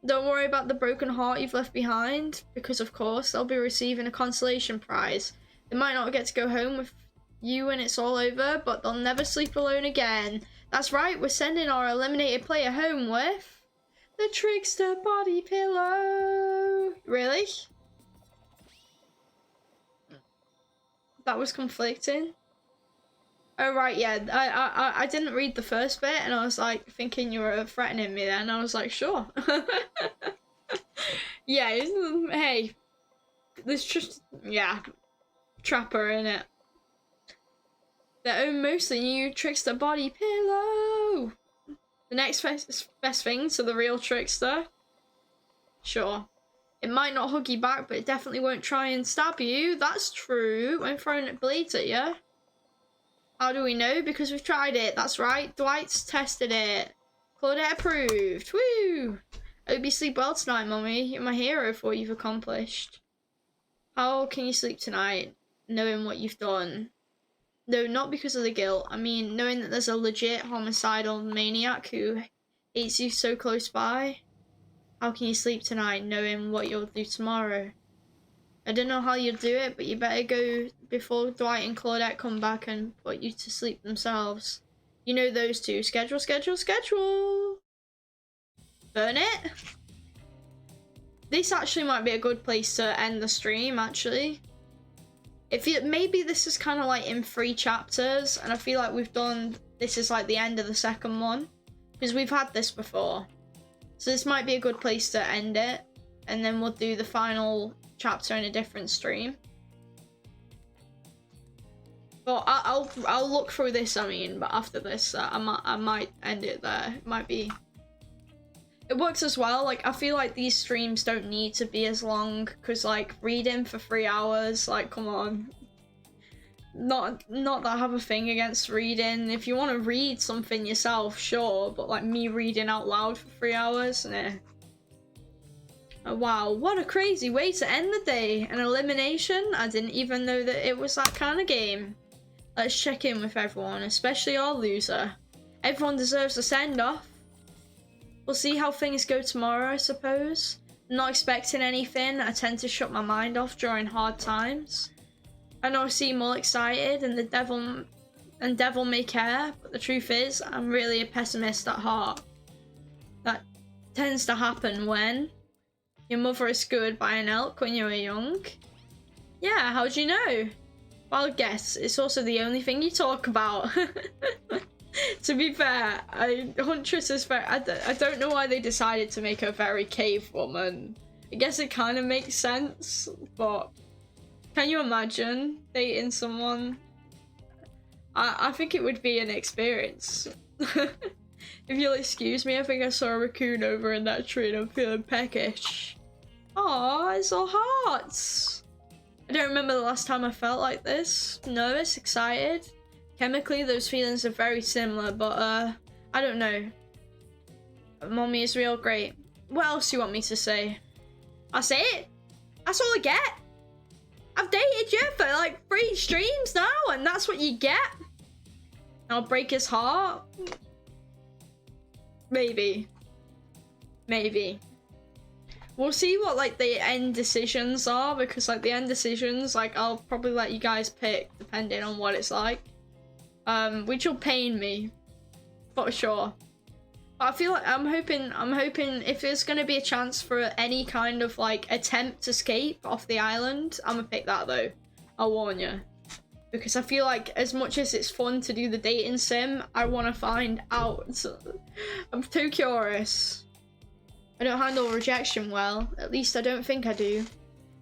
Don't worry about the broken heart you've left behind, because of course they'll be receiving a consolation prize. They might not get to go home with you when it's all over, but they'll never sleep alone again. That's right, we're sending our eliminated player home with... the Trickster body pillow! Really? That was conflicting. Oh right, yeah. I didn't read the first bit, and I was like thinking you were threatening me. Then I was like, sure. Yeah. Hey, there's just trapper in it. Their own mostly new Trickster body pillow. The next best thing to the real Trickster. Sure. It might not hug you back, but it definitely won't try and stab you. That's true. When throwing blades at you. How do we know? Because we've tried it. That's right. Dwight's tested it. Claudette approved. Woo! I hope you sleep well tonight, Mummy. You're my hero for what you've accomplished. How can you sleep tonight, knowing what you've done? No, not because of the guilt. I mean, knowing that there's a legit homicidal maniac who hates you so close by. How can you sleep tonight, knowing what you'll do tomorrow? I don't know how you'll do it, but you better go before Dwight and Claudette come back and put you to sleep themselves. You know those two. Schedule, schedule, schedule! Burn it? This actually might be a good place to end the stream, actually. Maybe this is kind of like in 3 chapters, and I feel like we've done... This is like the end of the second one. Because we've had this before. So this might be a good place to end it. And then we'll do the final chapter in a different stream. But I'll look through this, I mean, but after this, I might end it there. It might be... It works as well, like, I feel like these streams don't need to be as long, because, like, reading for 3 hours, like, come on. Not that I have a thing against reading. If you want to read something yourself, sure, but, like, me reading out loud for 3 hours, nah. Oh, wow, what a crazy way to end the day. An elimination? I didn't even know that it was that kind of game. Let's check in with everyone, especially our loser. Everyone deserves a send-off. We'll see how things go tomorrow, I suppose. I'm not expecting anything. I tend to shut my mind off during hard times. I know I seem all excited and the devil may care, but the truth is, I'm really a pessimist at heart. That tends to happen when your mother is skewered by an elk when you were young. Yeah, how'd you know? Well, guess it's also the only thing you talk about. To be fair, Huntress is very... I don't know why they decided to make her very cave woman. I guess it kind of makes sense, but can you imagine dating someone? I think it would be an experience. If you'll excuse me, I think I saw a raccoon over in that tree and I'm feeling peckish. Aw, it's all hearts. I don't remember the last time I felt like this. Nervous, excited. Chemically, those feelings are very similar, but, I don't know. Mommy is real great. What else do you want me to say? That's it? That's all I get? I've dated you for, like, 3 streams now, and that's what you get? I'll break his heart? Maybe. Maybe. We'll see what, like, the end decisions are, because, like, the end decisions, like, I'll probably let you guys pick, depending on what it's like. Which will pain me, for sure. But I feel like I'm hoping if there's gonna be a chance for any kind of like attempt to escape off the island, I'm gonna pick that though. I'll warn you, because I feel like as much as it's fun to do the dating sim, I want to find out. I'm too curious. I don't handle rejection well. At least I don't think I do.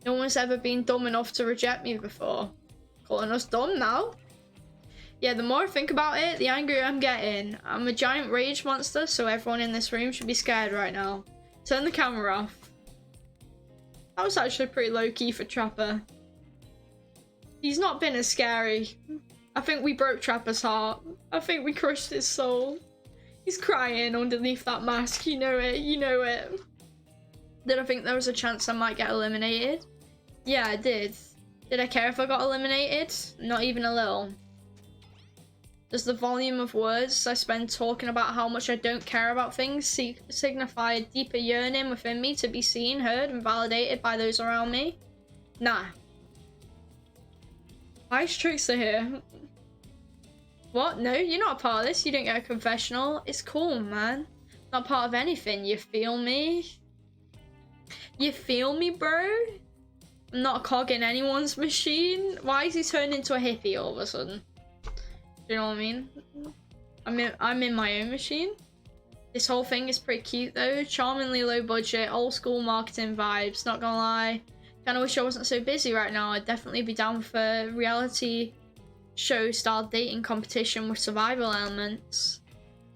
No one's ever been dumb enough to reject me before. Calling us dumb now? Yeah, the more I think about it, the angrier I'm getting. I'm a giant rage monster, so everyone in this room should be scared right now. Turn the camera off. That was actually pretty low-key for Trapper. He's not been as scary. I think we broke Trapper's heart. I think we crushed his soul. He's crying underneath that mask. You know it. You know it. Did I think there was a chance I might get eliminated? Yeah, I did. Did I care if I got eliminated? Not even a little. Does the volume of words I spend talking about how much I don't care about things signify a deeper yearning within me to be seen, heard, and validated by those around me? Nah. Why is Trickster here? What? No, you're not a part of this. You don't get a confessional. It's cool, man. Not part of anything. You feel me? You feel me, bro? I'm not a cog in anyone's machine. Why is he turned into a hippie all of a sudden? Do you know what I mean? I'm in my own machine. This whole thing is pretty cute though. Charmingly low budget, old school marketing vibes. Not gonna lie. Kinda wish I wasn't so busy right now. I'd definitely be down for reality show style dating competition with survival elements.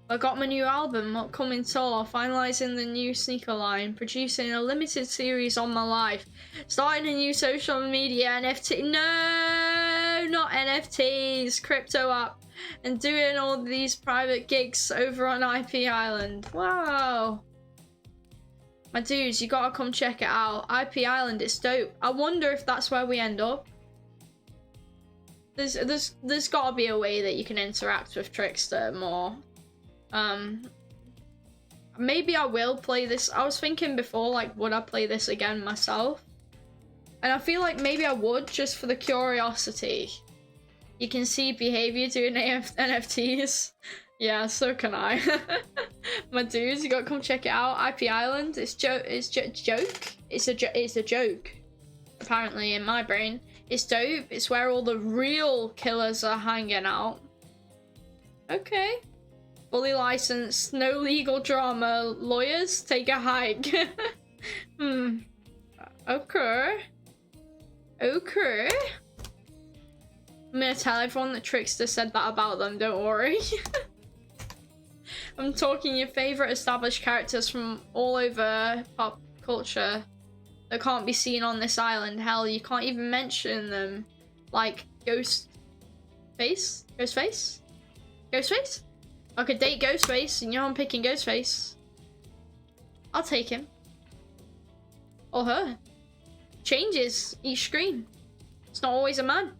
I got my new album, upcoming tour, finalising the new sneaker line, producing a limited series on my life, starting a new social media NFT, no, not NFTs, crypto app, and doing all these private gigs over on IP Island. Wow. My dudes, you gotta come check it out. IP Island, it's dope. I wonder if that's where we end up. There's gotta be a way that you can interact with Trickster more. Maybe I will play this. I was thinking before, like, would I play this again myself? And I feel like maybe I would, just for the curiosity. You can see behavior doing NFTs. Yeah, so can I. My dudes, you gotta come check it out. IP Island. It's joke. It's a joke. Apparently, in my brain, it's dope. It's where all the real killers are hanging out. Okay. Fully licensed, no legal drama. Lawyers, take a hike. Okay. Okay. I'm gonna tell everyone that Trickster said that about them, don't worry. I'm talking your favourite established characters from all over pop culture that can't be seen on this island. Hell, you can't even mention them. Like Ghostface? Ghostface? Ghostface? I could date Ghostface, and you know I'm picking Ghostface. I'll take him. Or her. Changes each screen. It's not always a man.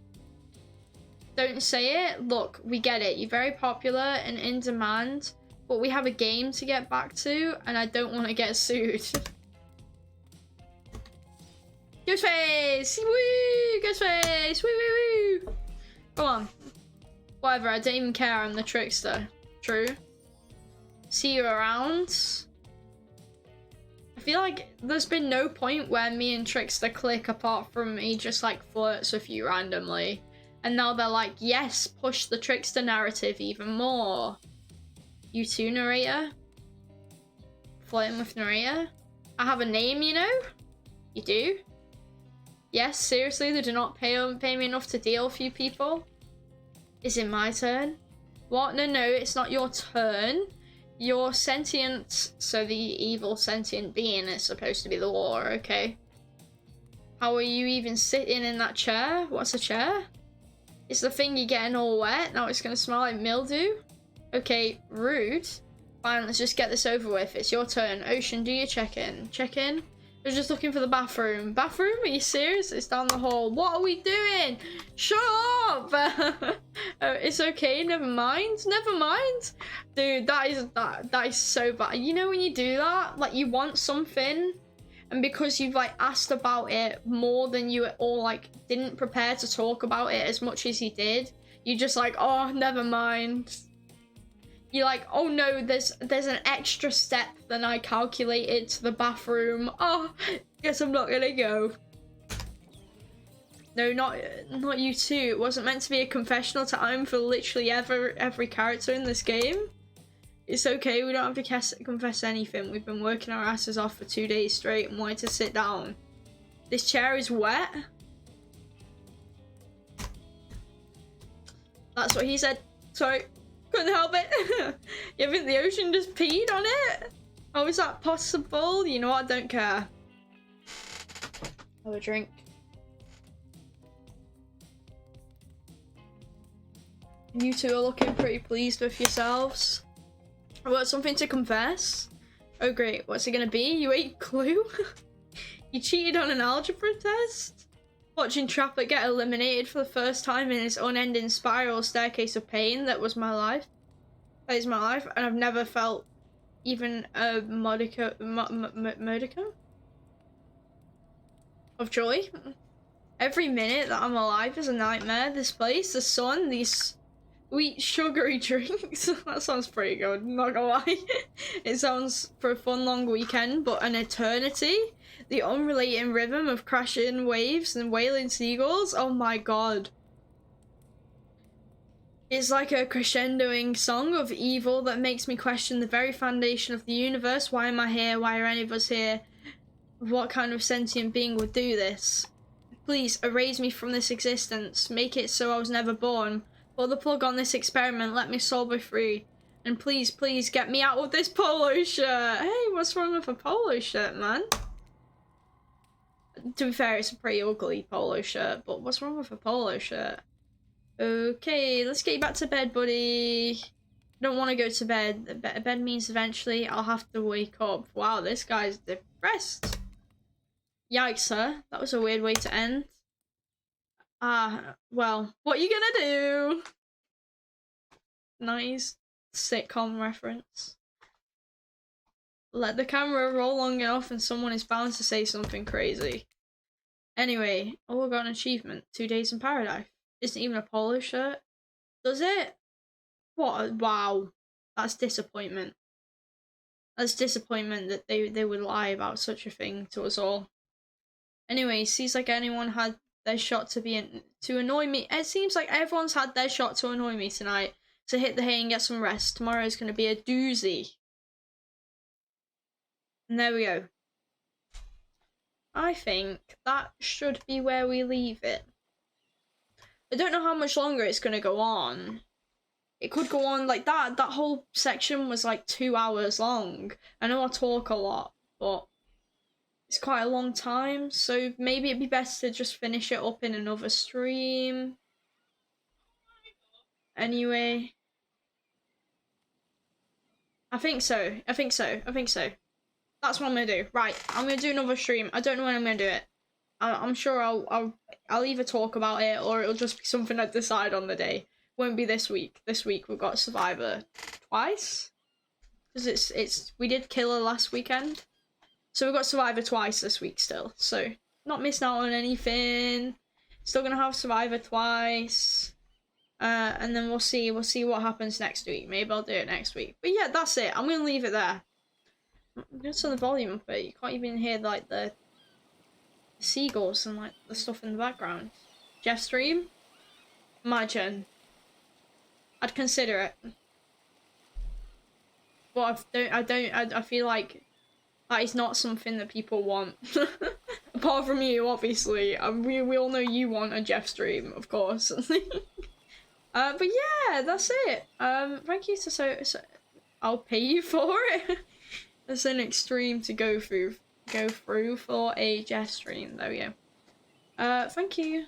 Don't say it. Look, we get it. You're very popular and in demand, but we have a game to get back to, and I don't want to get sued. Ghostface! Woo! Ghostface! Woo woo woo! Come on. Whatever, I don't even care. I'm the Trickster. True. See you around. I feel like there's been no point where me and Trickster click apart from he just like flirts with you randomly. And now they're like, yes, push the Trickster narrative even more. You too, narrator? Flirting with narrator? I have a name, you know? You do? Yes, seriously, they do not pay me enough to deal with you people? Is it my turn? What? No, it's not your turn. You're sentient, so the evil sentient being is supposed to be the war, okay? How are you even sitting in that chair? What's a chair? Is the thing you're getting all wet? Now it's gonna smell like mildew? Okay, rude. Fine, let's just get this over with. It's your turn. Ocean, do your check-in. Check-in? I was just looking for the bathroom. Bathroom? Are you serious? It's down the hall. What are we doing? Shut up! Oh, it's okay. Never mind. Never mind. Dude, that is so bad. You know when you do that? Like, you want something, and because you've, like, asked about it more than you or, like, didn't prepare to talk about it as much as you did, you just like, oh, never mind. You're like, oh no, there's an extra step than I calculated to the bathroom. Oh, guess I'm not gonna go. No, not you too. It wasn't meant to be a confessional time for literally every character in this game. It's okay, we don't have to confess anything. We've been working our asses off for 2 days straight and wanted to sit down. This chair is wet. That's what he said. Sorry, couldn't help it. You think the ocean just peed on it? How is that possible? You know what, I don't care. Have a drink. You two are looking pretty pleased with yourselves. I've got something to confess. Oh great, what's it gonna be? You ate Clue? You cheated on an algebra test? Watching Trapper get eliminated for the first time in his unending spiral staircase of pain. That was my life. That is my life, and I've never felt even a modicum of joy. Every minute that I'm alive is a nightmare. This place, the sun, these sweet sugary drinks. That sounds pretty good, not gonna lie. It sounds for a fun long weekend, but an eternity. The unrelating rhythm of crashing waves and wailing seagulls. Oh my god. It's like a crescendoing song of evil that makes me question the very foundation of the universe. Why am I here? Why are any of us here? What kind of sentient being would do this? Please erase me from this existence. Make it so I was never born. Pull the plug on this experiment. Let my soul be free. And please, please get me out of this polo shirt. Hey, what's wrong with a polo shirt, man? To be fair, it's a pretty ugly polo shirt, but what's wrong with a polo shirt? Okay, let's get you back to bed, buddy. Don't want to go to bed. Bed means eventually I'll have to wake up. Wow, this guy's depressed. Yikes, sir. That was a weird way to end. Well, what are you gonna do? Nice sitcom reference. Let the camera roll long enough and someone is bound to say something crazy. Anyway, oh, we got an achievement. 2 days in paradise. Isn't even a polo shirt. Does it? What? Wow. That's disappointment. That's disappointment that they would lie about such a thing to us all. Anyway, seems like anyone had their shot to annoy me. It seems like everyone's had their shot to annoy me tonight. So hit the hay and get some rest. Tomorrow's going to be a doozy. And there we go. I think that should be where we leave it. I don't know how much longer it's going to go on. It could go on like that. That whole section was like 2 hours long. I know I talk a lot, but it's quite a long time. So maybe it'd be best to just finish it up in another stream. Anyway. I think so. That's what I'm gonna do. Right, I'm gonna do another stream. I don't know when I'm gonna do it. I'm sure I'll either talk about it or it'll just be something I decide on the day. Won't be this week. This week we've got Survivor twice. Because we did Killer last weekend. So we've got Survivor twice this week still. So not missing out on anything. Still gonna have Survivor twice. And then we'll see what happens next week. Maybe I'll do it next week. But yeah, that's it. I'm gonna leave it there. I'm gonna turn the volume up, but you can't even hear like the seagulls and like the stuff in the background. Jeff stream? Imagine. I'd consider it. But I feel like that is not something that people want. Apart from you, obviously. We all know you want a Jeff stream, of course. But yeah, that's it. Thank you so I'll pay you for it. That's an extreme to go through for a Jeff stream. There we go. Thank you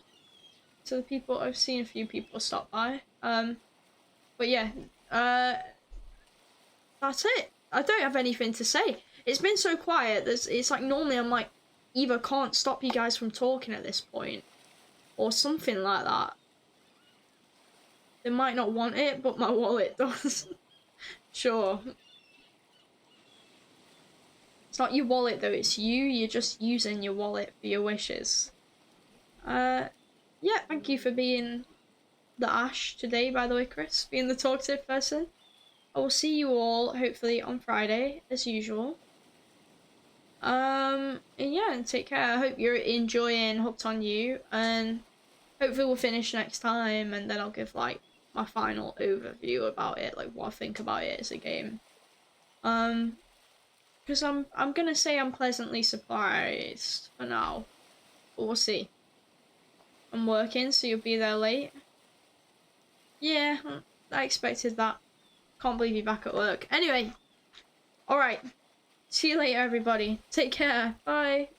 to the people. I've seen a few people stop by. But yeah, that's it. I don't have anything to say. It's been so quiet. It's like normally I'm like either can't stop you guys from talking at this point or something like that. They might not want it, but my wallet does. Sure. It's not your wallet though, it's you. You're just using your wallet for your wishes. Yeah, thank you for being the Ash today, by the way, Chris. Being the talkative person. I will see you all, hopefully, on Friday, as usual. And yeah, and take care. I hope you're enjoying Hooked on You, and hopefully we'll finish next time, and then I'll give, like, my final overview about it, like, what I think about it as a game. Because I'm gonna say I'm pleasantly surprised for now, but we'll see. I'm working, so you'll be there late. Yeah, I expected that. Can't believe you're back at work. Anyway, alright. See you later, everybody. Take care. Bye.